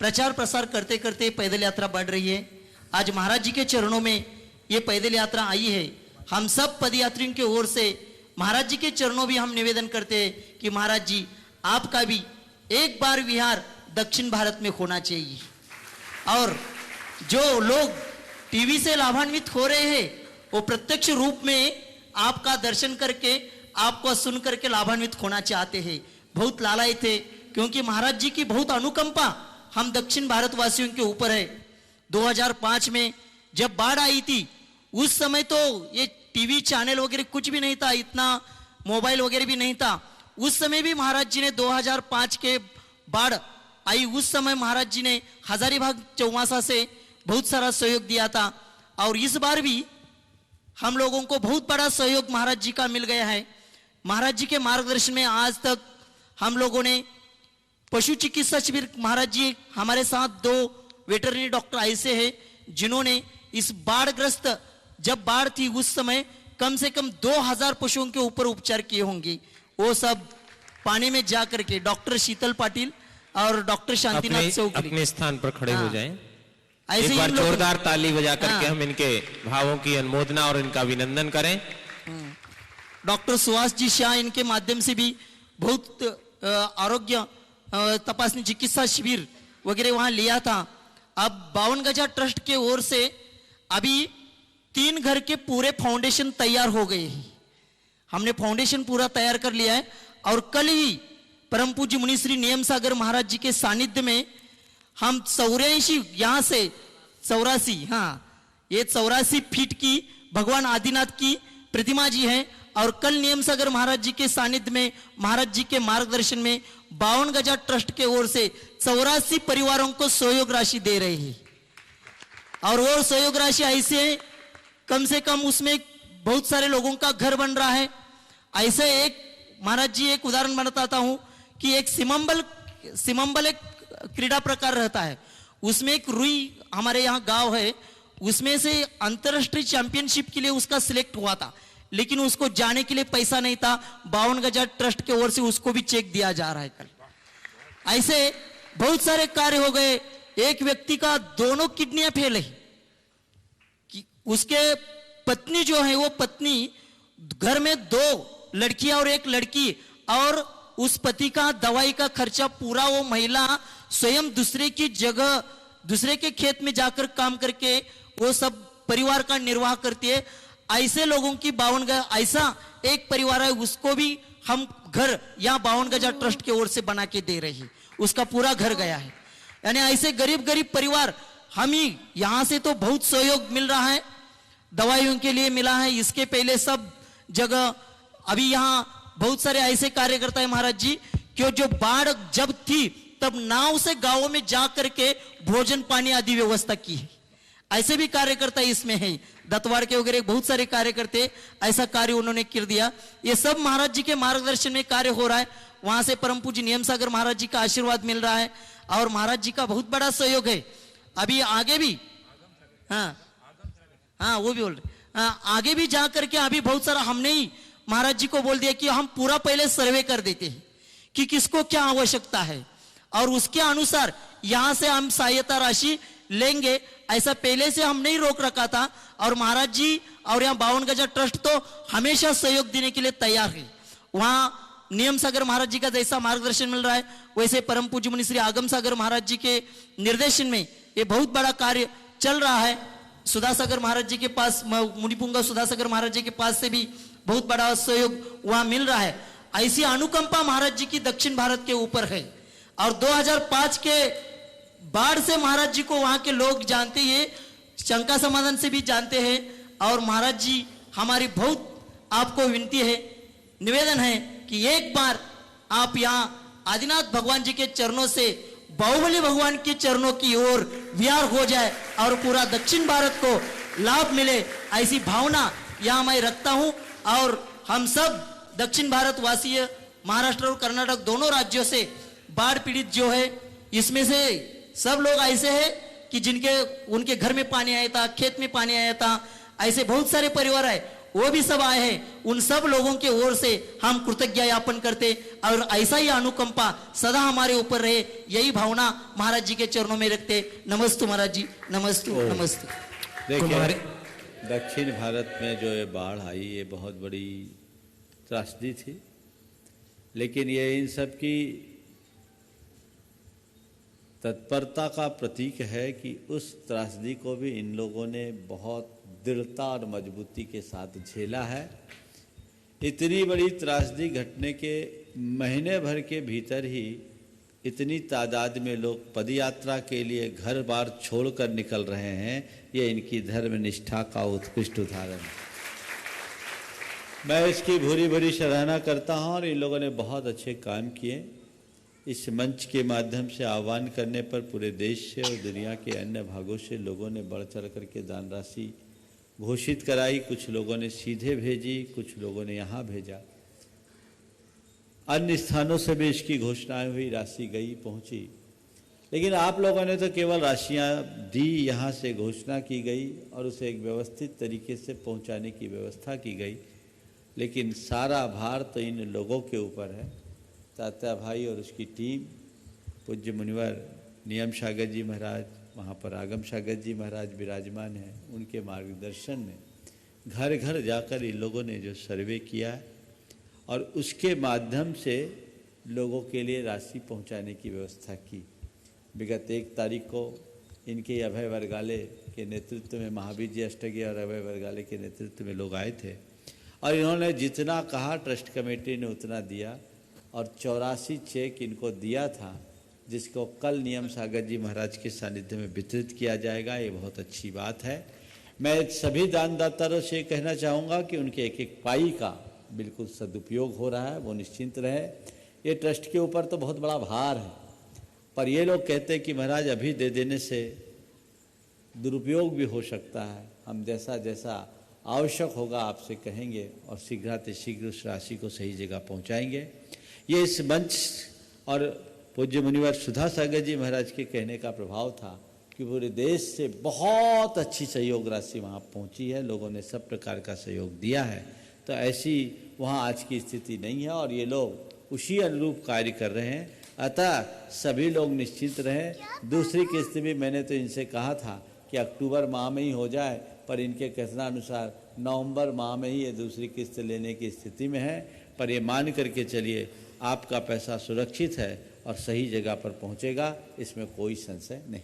प्रचार प्रसार करते करते पैदल यात्रा बढ़ रही है। आज महाराज जी के चरणों में ये पैदल यात्रा आई है। हम सब पदयात्रियों के ओर से महाराज जी के चरणों भी हम निवेदन करते हैं कि महाराज जी आपका भी एक बार विहार दक्षिण भारत में होना चाहिए। और जो लोग टीवी से लाभान्वित हो रहे हैं वो प्रत्यक्ष रूप में आपका दर्शन करके, आपको सुन करके लाभान्वित होना चाहते हैं। बहुत लालायित थे क्योंकि महाराज जी की बहुत अनुकंपा हम दक्षिण भारतवासियों के ऊपर है। 2005 में जब बाढ़ आई थी उस समय तो ये टीवी चैनल वगैरह कुछ भी नहीं था, इतना मोबाइल वगैरह भी नहीं था। उस समय भी महाराज जी ने 2005 के बाढ़ आई उस समय महाराज जी ने हजारीबाग चौमासा से बहुत सारा सहयोग दिया था। और इस बार भी हम लोगों को बहुत बड़ा सहयोग महाराज जी का मिल गया है। महाराज जी के मार्गदर्शन में आज तक हम लोगों ने पशु चिकित्सा शिविर, महाराज जी हमारे साथ 2 वेटरनरी डॉक्टर ऐसे हैं जिन्होंने इस बाढ़ग्रस्त, जब बाढ़ थी उस समय कम से कम 2000 पशुओं के ऊपर उपचार किए होंगे। वो सब पानी में जा करके डॉक्टर शीतल पाटिल और डॉक्टर शांतिनाथ चौधरी अपने स्थान पर खड़े हो जाएं। ऐसे एक बार इन लोगों- जोरदार ताली बजा करके हम इनके भावों की अनुमोदना और इनका अभिनंदन करें। डॉक्टर सुहास जी शाह, इनके माध्यम से भी बहुत आरोग्य तपासनी चिकित्सा शिविर वगैरह वहां लिया था। अब 52 गजा ट्रस्ट के ओर से अभी 3 घर के पूरे फाउंडेशन तैयार हो गए हैं। हमने फाउंडेशन पूरा तैयार कर लिया है और कल ही परम पूज्य मुनि श्री नियम सागर महाराज जी के सानिध्य में हम 84 यहाँ से 84, ये 84 फीट की भगवान आदिनाथ की प्रतिमा जी है। और कल नियम सागर महाराज जी के सानिध्य में महाराज जी के मार्गदर्शन में 52 गजा ट्रस्ट के ओर से 84 परिवारों को सहयोग राशि दे रहे हैं। और वो सहयोग राशि ऐसे है, कम से कम उसमें बहुत सारे लोगों का घर बन रहा है ऐसे एक महाराज जी एक उदाहरण बताता हूं कि एक सिमंबल एक क्रीड़ा प्रकार रहता है, उसमें एक रुई हमारे यहाँ गांव है, उसमें से अंतरराष्ट्रीय चैंपियनशिप के लिए उसका सिलेक्ट हुआ था, लेकिन उसको जाने के लिए पैसा नहीं था। 52 गजा ट्रस्ट के ओर से उसको भी चेक दिया जा रहा है कल। ऐसे बहुत सारे कार्य हो गए। एक व्यक्ति का दोनों किडनियां फेल है कि उसके पत्नी जो है वो पत्नी घर में 2 लड़कियां और 1 लड़की, और उस पति का दवाई का खर्चा पूरा वो महिला स्वयं दूसरे की जगह दूसरे के खेत में जाकर काम करके वो सब परिवार का निर्वाह करती है। ऐसे लोगों की 52 गजा ऐसा एक परिवार है, उसको भी हम घर या 52 गजा ट्रस्ट की ओर से बना के दे रहे हैं, उसका पूरा घर गया है। यानी ऐसे गरीब परिवार हम ही यहां से तो बहुत सहयोग मिल रहा है, दवाइयों के लिए मिला है, इसके पहले सब जगह। अभी यहाँ बहुत सारे ऐसे कार्यकर्ता है महाराज जी, क्यों जो बाढ़ जब थी तब नाव से गांवों में जा करके भोजन पानी आदि व्यवस्था की है। ऐसे भी कार्यकर्ता इसमें है, दत्तवाड़ के वगैरह बहुत सारे कार्यकर्ते ऐसा कार्य उन्होंने कर दिया। ये सब महाराज जी के मार्गदर्शन में कार्य हो रहा है। वहां से परम पूज्य नियम सागर महाराज जी का आशीर्वाद मिल रहा है और महाराज जी का बहुत बड़ा सहयोग है। अभी आगे भी हाँ वो भी बोल रहे, आगे भी जा करके अभी बहुत सारा हमने ही महाराज जी को बोल दिया कि हम पूरा पहले सर्वे कर देते हैं कि किसको क्या आवश्यकता है, और उसके अनुसार यहां से हम सहायता राशि लेंगे। ऐसा पहले से हम नहीं रोक रखा था, और महाराज जी और यहाँ 52 गजा ट्रस्ट तो हमेशा सहयोग देने के लिए तैयार है। वहां नियम सागर महाराज जी का जैसा मार्गदर्शन मिल रहा है, वैसे परम पूज्य मुनि श्री आगम सागर महाराज जी के निर्देशन में ये बहुत बड़ा कार्य चल रहा है। सुधासागर महाराज जी के पास, मुनिपुंगा सुधासागर महाराज जी के पास से भी बहुत बड़ा सहयोग वहां मिल रहा है। ऐसी अनुकंपा महाराज जी की दक्षिण भारत के ऊपर है। और 2005 के बाढ़ से महाराज जी को वहां के लोग जानते हैं, शंका समाधान से भी जानते हैं। और महाराज जी हमारी बहुत आपको विनती है, निवेदन है कि एक बार आप यहाँ आदिनाथ भगवान जी के चरणों से बाहुबली भगवान के चरणों की ओर विहार हो जाए और पूरा दक्षिण भारत को लाभ मिले, ऐसी भावना यहाँ मैं रखता हूँ। और हम सब दक्षिण भारत वासी, महाराष्ट्र और कर्नाटक दोनों राज्यों से बाढ़ पीड़ित जो है, इसमें से सब लोग ऐसे हैं कि जिनके उनके घर में पानी आया था, खेत में पानी आया था, ऐसे बहुत सारे परिवार है, वो भी सब आए हैं। उन सब लोगों के ओर से हम कृतज्ञ ज्ञापन करते और ऐसा ही अनुकंपा सदा हमारे ऊपर रहे, यही भावना महाराज जी के चरणों में रखते। नमस्तु महाराज जी, नमस्तु नमस्तु। देखिए, दक्षिण भारत में जो ये बाढ़ आई, ये बहुत बड़ी त्रासदी थी, लेकिन ये इन सब की तत्परता का प्रतीक है कि उस त्रासदी को भी इन लोगों ने बहुत दृढ़ता और मजबूती के साथ झेला है। इतनी बड़ी त्रासदी घटने के महीने भर के भीतर ही इतनी तादाद में लोग पदयात्रा के लिए घर बार छोड़कर निकल रहे हैं, ये इनकी धर्म निष्ठा का उत्कृष्ट उदाहरण है। मैं इसकी भूरी भूरी सराहना करता हूँ और इन लोगों ने बहुत अच्छे काम किए। इस मंच के माध्यम से आह्वान करने पर पूरे देश से और दुनिया के अन्य भागों से लोगों ने बढ़ चढ़ करके दान राशि घोषित कराई। कुछ लोगों ने सीधे भेजी, कुछ लोगों ने यहाँ भेजा, अन्य स्थानों से भी इसकी घोषणाएं हुई, राशि गई पहुँची। लेकिन आप लोगों ने तो केवल राशियाँ दी, यहाँ से घोषणा की गई और उसे एक व्यवस्थित तरीके से पहुँचाने की व्यवस्था की गई। लेकिन सारा भार तो इन लोगों के ऊपर है। तात्या भाई और उसकी टीम, पूज्य मुनिवर नियम सागर जी महाराज, वहाँ पर आगम सागर जी महाराज विराजमान हैं, उनके मार्गदर्शन में घर घर जाकर इन लोगों ने जो सर्वे किया है और उसके माध्यम से लोगों के लिए राशि पहुँचाने की व्यवस्था की। विगत 1 तारीख को इनके अभय वर्गाले के नेतृत्व में, महावीर जी अष्टगी और अभय वर्गाले के नेतृत्व में लोग आए थे और इन्होंने जितना कहा ट्रस्ट कमेटी ने उतना दिया और 84 चेक इनको दिया था, जिसको कल नियम सागर जी महाराज के सानिध्य में वितरित किया जाएगा। ये बहुत अच्छी बात है। मैं सभी दानदाताओं से कहना चाहूँगा कि उनके एक एक पाई का बिल्कुल सदुपयोग हो रहा है, वो निश्चिंत रहे। ये ट्रस्ट के ऊपर तो बहुत बड़ा भार है, पर ये लोग कहते हैं कि महाराज अभी दे देने से दुरुपयोग भी हो सकता है। हम जैसा जैसा आवश्यक होगा आपसे कहेंगे और शीघ्रातिशीघ्र उस राशि को सही जगह पहुंचाएंगे। ये इस मंच और पूज्य मुनिवर सुधा सागर जी महाराज के कहने का प्रभाव था कि पूरे देश से बहुत अच्छी सहयोग राशि वहाँ पहुँची है, लोगों ने सब प्रकार का सहयोग दिया है। तो ऐसी वहाँ आज की स्थिति नहीं है और ये लोग उसी अनुरूप कार्य कर रहे हैं। अतः सभी लोग निश्चिंत रहें। दूसरी किस्त भी मैंने तो इनसे कहा था कि अक्टूबर माह में ही हो जाए, पर इनके कथनानुसार नवंबर माह में ही ये दूसरी किस्त लेने की स्थिति में है। पर ये मान करके चलिए आपका पैसा सुरक्षित है और सही जगह पर पहुंचेगा, इसमें कोई संशय नहीं।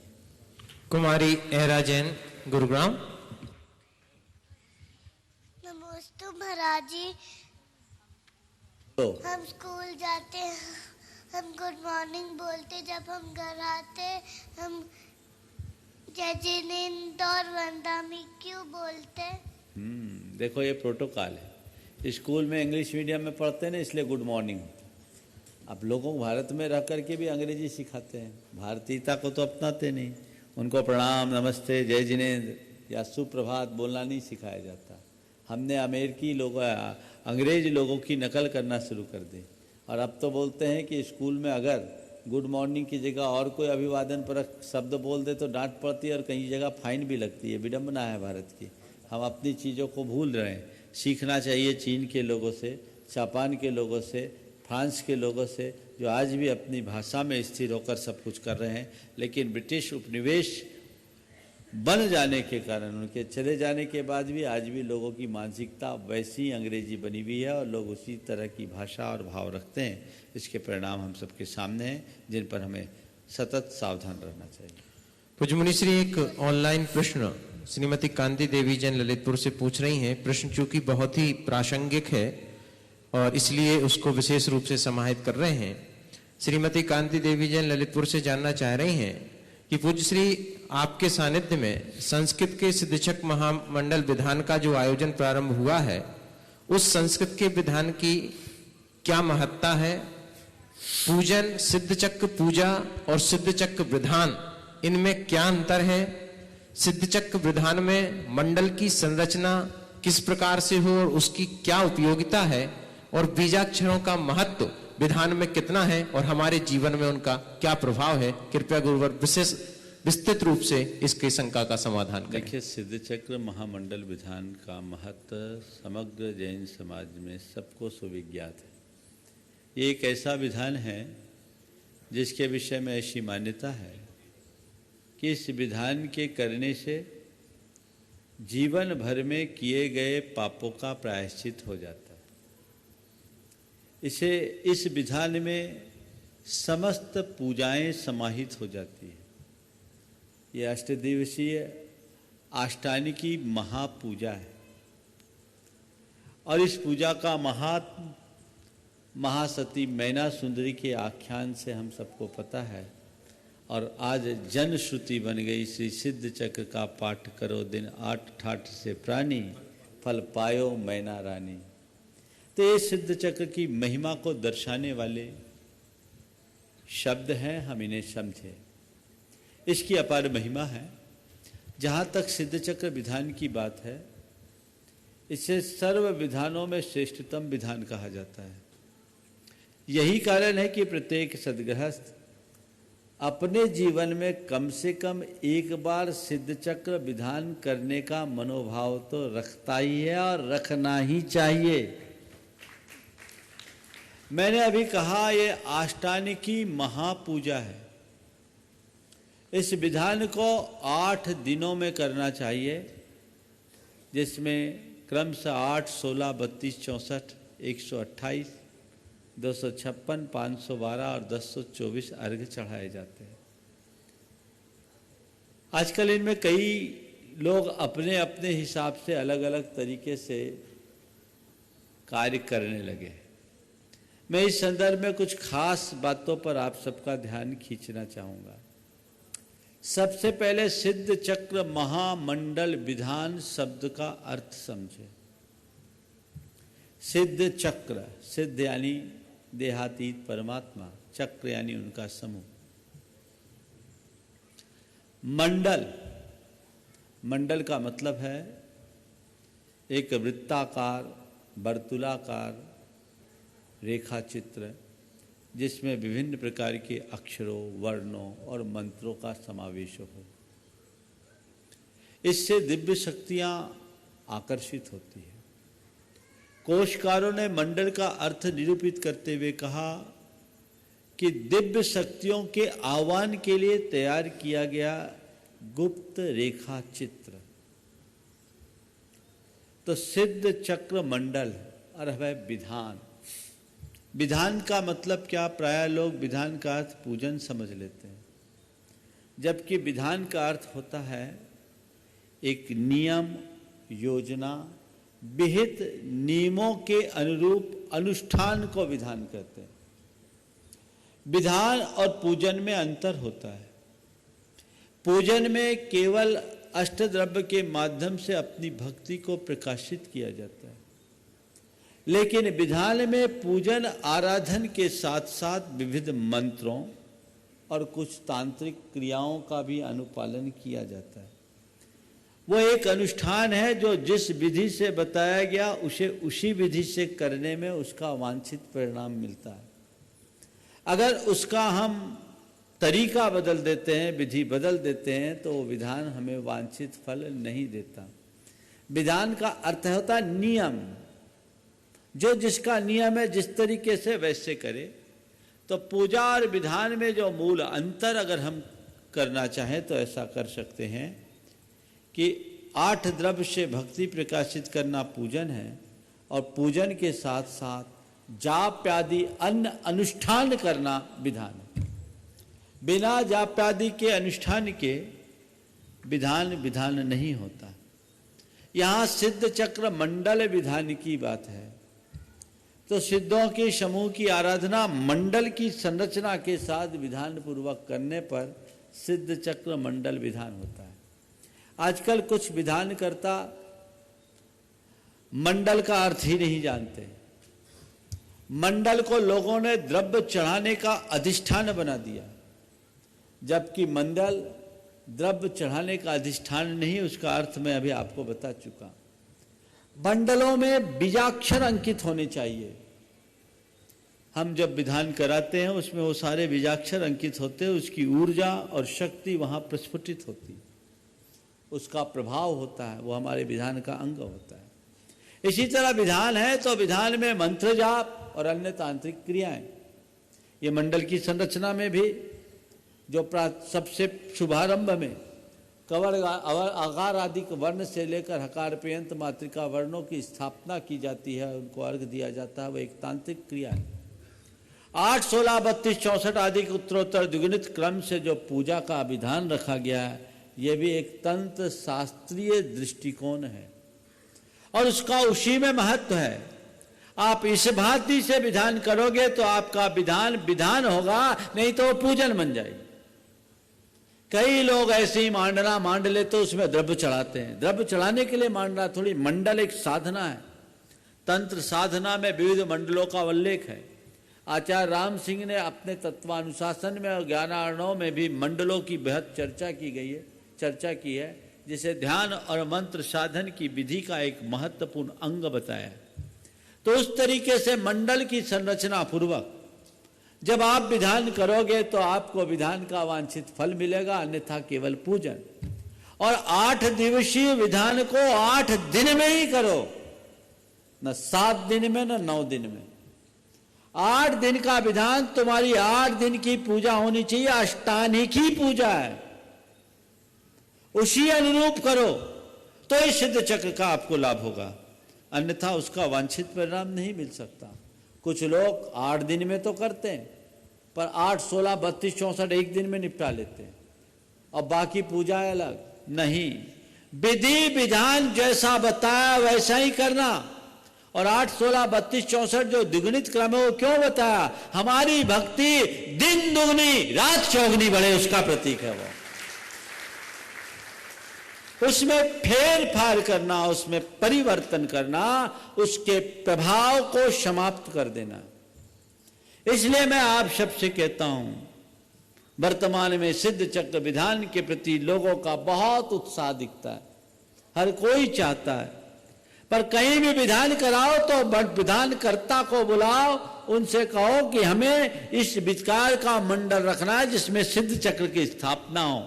कुमारी एहरा जैन, गुरुग्राम। नमस्ते महाराज जी। हम स्कूल जाते हैं, हम गुड मॉर्निंग बोलते, जब हम घर आते हम जय जिनेंद्र और वंदना क्यों बोलते? देखो ये प्रोटोकॉल है। स्कूल में इंग्लिश मीडियम में पढ़ते हैं ना, इसलिए गुड मॉर्निंग। अब लोगों को भारत में रह करके भी अंग्रेजी सिखाते हैं, भारतीयता को तो अपनाते नहीं। उनको प्रणाम, नमस्ते, जय जिनेंद्र या सुप्रभात बोलना नहीं सिखाया जाता। हमने अमेरिकी लोगों, अंग्रेज लोगों की नकल करना शुरू कर दी और अब तो बोलते हैं कि स्कूल में अगर गुड मॉर्निंग की जगह और कोई अभिवादन परक शब्द बोल दे तो डांट पड़ती है और कई जगह फाइन भी लगती है। विडंबना है भारत की। हम अपनी चीज़ों को भूल रहे हैं। सीखना चाहिए चीन के लोगों से, जापान के लोगों से, फ्रांस के लोगों से, जो आज भी अपनी भाषा में स्थिर होकर सब कुछ कर रहे हैं। लेकिन ब्रिटिश उपनिवेश बन जाने के कारण, उनके चले जाने के बाद भी आज भी लोगों की मानसिकता वैसी अंग्रेजी बनी हुई है और लोग उसी तरह की भाषा और भाव रखते हैं। इसके परिणाम हम सबके सामने हैं, जिन पर हमें सतत सावधान रहना चाहिए। पूज्य मुनिश्री, एक ऑनलाइन प्रश्न श्रीमती कांति देवी जैन ललितपुर से पूछ रही हैं। प्रश्न चूंकि बहुत ही प्रासंगिक है और इसलिए उसको विशेष रूप से समाहित कर रहे हैं। श्रीमती कांति देवी जैन ललितपुर से जानना चाह रही हैं कि पूज्य श्री, आपके सानिध्य में संस्कृत के सिद्धचक्र महामंडल विधान का जो आयोजन प्रारंभ हुआ है, उस संस्कृत के विधान की क्या महत्ता है? पूजन, सिद्धचक्र पूजा और सिद्धचक्र विधान, इनमें क्या अंतर है? सिद्धचक्र विधान में मंडल की संरचना किस प्रकार से हो और उसकी क्या उपयोगिता है? और बीजाक्षरों का महत्व विधान में कितना है और हमारे जीवन में उनका क्या प्रभाव है? कृपया गुरुवर विशेष विस्तृत रूप से इसके शंका का समाधान करें। देखिए, सिद्धचक्र महामंडल विधान का महत्व समग्र जैन समाज में सबको सुविज्ञात है। ये एक ऐसा विधान है जिसके विषय में ऐसी मान्यता है कि इस विधान के करने से जीवन भर में किए गए पापों का प्रायश्चित हो जाता है। इस विधान में समस्त पूजाएं समाहित हो जाती है। ये अष्टदिवसीय आष्टानिकी महापूजा है और इस पूजा का महात्म महासती मैना सुंदरी के आख्यान से हम सबको पता है और आज जन श्रुति बन गई। श्री सिद्ध चक्र का पाठ करो दिन 8 ठाठ से प्राणी, फल पायो मैना रानी। तो ये सिद्ध चक्र की महिमा को दर्शाने वाले शब्द हैं, हम इन्हें समझे। इसकी अपार महिमा है। जहाँ तक सिद्ध चक्र विधान की बात है, इसे सर्व विधानों में श्रेष्ठतम विधान कहा जाता है। यही कारण है कि प्रत्येक सद्गृहस्थ अपने जीवन में कम से कम एक बार सिद्ध चक्र विधान करने का मनोभाव तो रखता ही है और रखना ही चाहिए। मैंने अभी कहा ये आष्टानिकी महापूजा है। इस विधान को 8 दिनों में करना चाहिए, जिसमें क्रमशः 8, 16, 32, 64, 128, 256, 512 और 1024 अर्घ्य चढ़ाए जाते हैं। आजकल इनमें कई लोग अपने अपने हिसाब से अलग अलग तरीके से कार्य करने लगे। मैं इस संदर्भ में कुछ खास बातों पर आप सबका ध्यान खींचना चाहूँगा। सबसे पहले सिद्ध चक्र महामंडल विधान शब्द का अर्थ समझे। सिद्ध चक्र, सिद्ध यानी देहातीत परमात्मा, चक्र यानी उनका समूह। मंडल, मंडल का मतलब है एक वृत्ताकार वर्तुलाकार रेखा चित्र जिसमें विभिन्न प्रकार के अक्षरों, वर्णों और मंत्रों का समावेश हो। इससे दिव्य शक्तियां आकर्षित होती है। कोशकारों ने मंडल का अर्थ निरूपित करते हुए कहा कि दिव्य शक्तियों के आह्वान के लिए तैयार किया गया गुप्त रेखा चित्र। तो सिद्ध चक्र मंडल और है विधान। विधान का मतलब क्या? प्रायः लोग विधान का अर्थ पूजन समझ लेते हैं, जबकि विधान का अर्थ होता है एक नियम, योजना, विहित नियमों के अनुरूप अनुष्ठान को विधान कहते हैं। विधान और पूजन में अंतर होता है। पूजन में केवल अष्टद्रव्य के माध्यम से अपनी भक्ति को प्रकाशित किया जाता है, लेकिन विधान में पूजन आराधन के साथ साथ विविध मंत्रों और कुछ तांत्रिक क्रियाओं का भी अनुपालन किया जाता है। वो एक अनुष्ठान है जो जिस विधि से बताया गया उसे उसी विधि से करने में उसका वांछित परिणाम मिलता है। अगर उसका हम तरीका बदल देते हैं, विधि बदल देते हैं, तो विधान हमें वांछित फल नहीं देता। विधान का अर्थ होता है नियम, जो जिसका नियम है जिस तरीके से वैसे करे। तो पूजा और विधान में जो मूल अंतर अगर हम करना चाहें तो ऐसा कर सकते हैं कि 8 द्रव्य से भक्ति प्रकाशित करना पूजन है, और पूजन के साथ साथ जाप्यादि अन्य अनुष्ठान करना विधान है। बिना जाप्यादि के अनुष्ठान के विधान विधान नहीं होता। यहाँ सिद्ध चक्र मंडल विधान की बात है। तो सिद्धों के समूह की आराधना मंडल की संरचना के साथ विधान पूर्वक करने पर सिद्ध चक्र मंडल विधान होता है। आजकल कुछ विधानकर्ता मंडल का अर्थ ही नहीं जानते। मंडल को लोगों ने द्रव्य चढ़ाने का अधिष्ठान बना दिया, जबकि मंडल द्रव्य चढ़ाने का अधिष्ठान नहीं। उसका अर्थ मैं अभी आपको बता चुका। मंडलों में बीजाक्षर अंकित होने चाहिए। हम जब विधान कराते हैं उसमें वो सारे बीजाक्षर अंकित होते हैं, उसकी ऊर्जा और शक्ति वहाँ प्रस्फुटित होती, उसका प्रभाव होता है, वो हमारे विधान का अंग होता है। इसी तरह विधान है तो विधान में मंत्र जाप और अन्य तांत्रिक क्रियाएं। ये मंडल की संरचना में भी जो सबसे शुभारंभ में कवर आकार आदि वर्ण से लेकर हकार पर्यंत मातृका वर्णों की स्थापना की जाती है, उनको अर्घ दिया जाता है, वो एक तांत्रिक क्रिया है। 8, 16, 32, 64 आदि के उत्तरोत्तर द्विगुणित क्रम से जो पूजा का विधान रखा गया है, यह भी एक तंत्र शास्त्रीय दृष्टिकोण है और उसका उसी में महत्व है। आप इस भांति से विधान करोगे तो आपका विधान विधान होगा, नहीं तो वो पूजन बन जाएगी। कई लोग ऐसे ही मांडना मांड ले तो उसमें द्रव्य चढ़ाते हैं। द्रव्य चढ़ाने के लिए मांडना थोड़ी, मंडल एक साधना है। तंत्र साधना में विविध मंडलों का उल्लेख है। आचार्य राम सिंह ने अपने तत्वानुशासन में और ज्ञानार्णव में भी मंडलों की बेहद चर्चा की है, जिसे ध्यान और मंत्र साधन की विधि का एक महत्वपूर्ण अंग बताया है। तो उस तरीके से मंडल की संरचना पूर्वक जब आप विधान करोगे तो आपको विधान का वांछित फल मिलेगा, अन्यथा केवल पूजन। और 8 दिवसीय विधान को 8 दिन में ही करो, न 7 दिन में न 9 दिन में। 8 दिन का विधान, तुम्हारी 8 दिन की पूजा होनी चाहिए। अष्टानिकी पूजा है, उसी अनुरूप करो तो इस सिद्ध चक्र का आपको लाभ होगा, अन्यथा उसका वांछित परिणाम नहीं मिल सकता। कुछ लोग 8 दिन में तो करते हैं, पर 8, 16, 32, 64 एक दिन में निपटा लेते हैं और बाकी पूजाएं अलग। नहीं, विधि विधान जैसा बताया वैसा ही करना। और 8, 16, 32, 64 जो द्विगुणित क्रम है वो क्यों बताया? हमारी भक्ति दिन दुगनी रात चौगनी बढ़े, उसका प्रतीक है वो। उसमें फेर फार करना, उसमें परिवर्तन करना, उसके प्रभाव को समाप्त कर देना। इसलिए मैं आप सबसे कहता हूं, वर्तमान में सिद्ध चक्र विधान के प्रति लोगों का बहुत उत्साह दिखता है, हर कोई चाहता है, पर कहीं भी विधान कराओ तो विधानकर्ता को बुलाओ, उनसे कहो कि हमें इस विकार का मंडल रखना है जिसमें सिद्ध चक्र की स्थापना हो।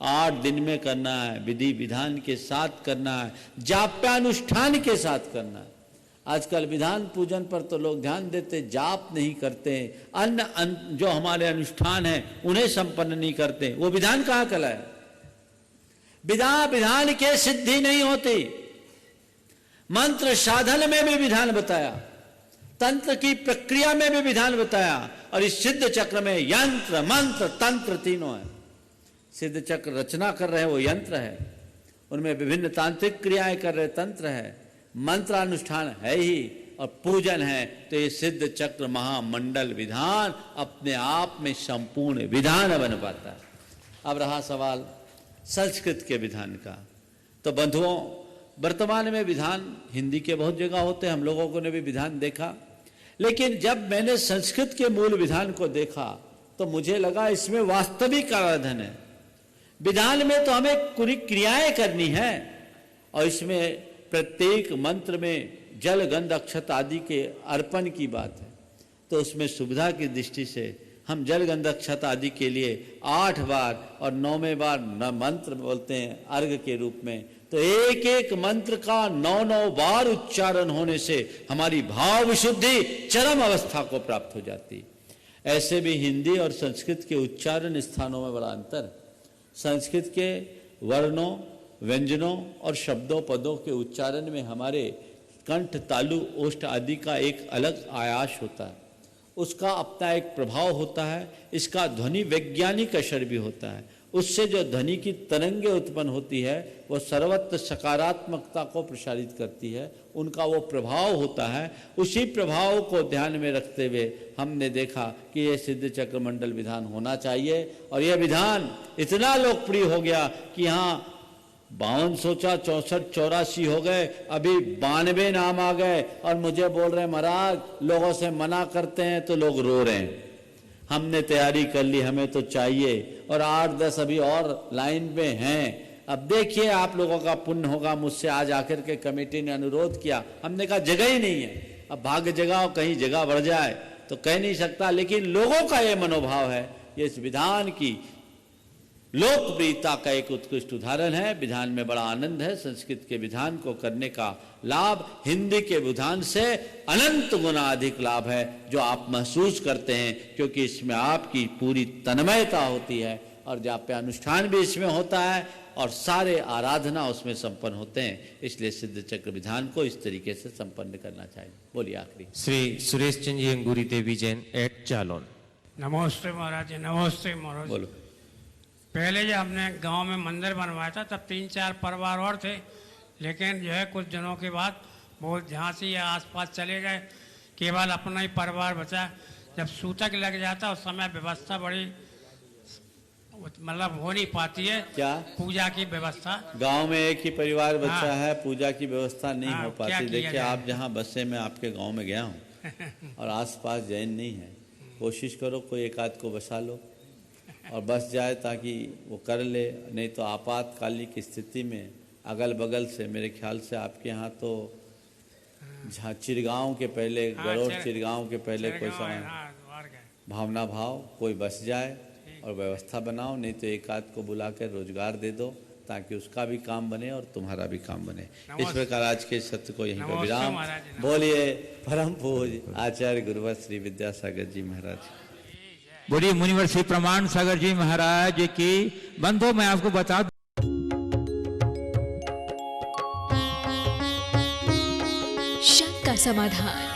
8 दिन में करना है, विधि विधान के साथ करना है, जाप्यानुष्ठान के साथ करना है। आजकल विधान पूजन पर तो लोग ध्यान देते, जाप नहीं करते, अन्य जो हमारे अनुष्ठान है उन्हें संपन्न नहीं करते। वो विधान कहाँ कहलाए? विधान के सिद्धि नहीं होती। मंत्र साधन में भी विधान बताया, तंत्र की प्रक्रिया में भी विधान बताया, और इस सिद्ध चक्र में यंत्र मंत्र तंत्र तीनों है। सिद्ध चक्र रचना कर रहे वो यंत्र है, उनमें विभिन्न तांत्रिक क्रियाएं कर रहे तंत्र है, मंत्रानुष्ठान है ही, और पूजन है। तो ये सिद्ध चक्र महामंडल विधान अपने आप में संपूर्ण विधान बन पाता है। अब रहा सवाल संस्कृत के विधान का, तो बंधुओं वर्तमान में विधान हिंदी के बहुत जगह होते हैं, हम लोगों को ने भी विधान देखा, लेकिन जब मैंने संस्कृत के मूल विधान को देखा तो मुझे लगा इसमें वास्तविक आराधन है। विधान में तो हमें पूरी क्रियाएं करनी है, और इसमें प्रत्येक मंत्र में जल गंध अक्षत आदि के अर्पण की बात है। तो उसमें सुविधा की दृष्टि से हम जल गंध अक्षत आदि के लिए 8 बार और 9वें बार मंत्र बोलते हैं अर्घ के रूप में। तो एक एक मंत्र का 9 बार उच्चारण होने से हमारी भाव विशुद्धि चरम अवस्था को प्राप्त हो जाती। ऐसे भी हिंदी और संस्कृत के उच्चारण स्थानों में बड़ा अंतर। संस्कृत के वर्णों व्यंजनों और शब्दों पदों के उच्चारण में हमारे कंठ तालु ओष्ठ आदि का एक अलग आयास होता है, उसका अपना एक प्रभाव होता है। इसका ध्वनि वैज्ञानिक असर भी होता है। उससे जो ध्वनि की तरंगें उत्पन्न होती है वो सर्वत्र सकारात्मकता को प्रसारित करती है, उनका वो प्रभाव होता है। उसी प्रभाव को ध्यान में रखते हुए हमने देखा कि ये सिद्ध चक्र मंडल विधान होना चाहिए, और यह विधान इतना लोकप्रिय हो गया कि यहाँ 52 सोचा 64 84 हो गए, अभी 92 नाम आ गए, और मुझे बोल रहे हैं महाराज लोगों से मना करते हैं तो लोग रो रहे हैं। हमने तैयारी कर ली, हमें तो चाहिए, और 8-10 अभी और लाइन में हैं। अब देखिए आप लोगों का पुण्य होगा। मुझसे आज आकर के कमेटी ने अनुरोध किया, हमने कहा जगह ही नहीं है। अब भाग्य जगह कहीं जगह बढ़ जाए तो कह नहीं सकता, लेकिन लोगों का ये मनोभाव है। ये इस विधान की लोकप्रियता का एक उत्कृष्ट उदाहरण है। विधान में बड़ा आनंद है। संस्कृत के विधान को करने का लाभ हिंदी के विधान से अनंत गुना अधिक लाभ है, जो आप महसूस करते हैं, क्योंकि इसमें आपकी पूरी तन्मयता होती है, और जाप्यानुष्ठान भी इसमें होता है, और सारे आराधना उसमें संपन्न होते हैं। इसलिए सिद्ध चक्र विधान को इस तरीके से संपन्न करना चाहिए। बोलिए आखिरी। श्री सुरेश चंद जी अंगूरी देवी जैन एट जालौन। नमस्ते महाराज जी, नमस्ते महाराज। बोलो। पहले जो हमने गांव में मंदिर बनवाया था तब 3-4 परिवार और थे, लेकिन जो है कुछ दिनों के बाद बहुत झांसी या आसपास चले गए, केवल अपना ही परिवार बचा। जब सूतक लग जाता उस समय व्यवस्था बड़ी मतलब हो नहीं पाती है। क्या पूजा की व्यवस्था? गांव में एक ही परिवार बचा है, पूजा की व्यवस्था नहीं हो पाती। देखिए आप जहाँ बसे में आपके गाँव में गया हूँ और आसपास जैन नहीं है, कोशिश करो कोई एक आध को बसा लो और बस जाए, ताकि वो कर ले। नहीं तो आपातकालिक स्थिति में अगल बगल से, मेरे ख्याल से आपके यहाँ तो चिरगांव के पहले, गरोड़ चिरगांव के पहले कोई समय भावना भाव कोई बस जाए और व्यवस्था बनाओ। नहीं तो एक आध को बुला कर रोजगार दे दो, ताकि उसका भी काम बने और तुम्हारा भी काम बने। इस प्रकार आज के सत्य को यहीं पर विराम। बोलिए परम पूज्य आचार्य गुरुवर श्री विद्यासागर जी महाराज। बोलिए मुनिवर श्री प्रमाण सागर जी महाराज की। बंधु मैं आपको बता दूं, शंका समाधान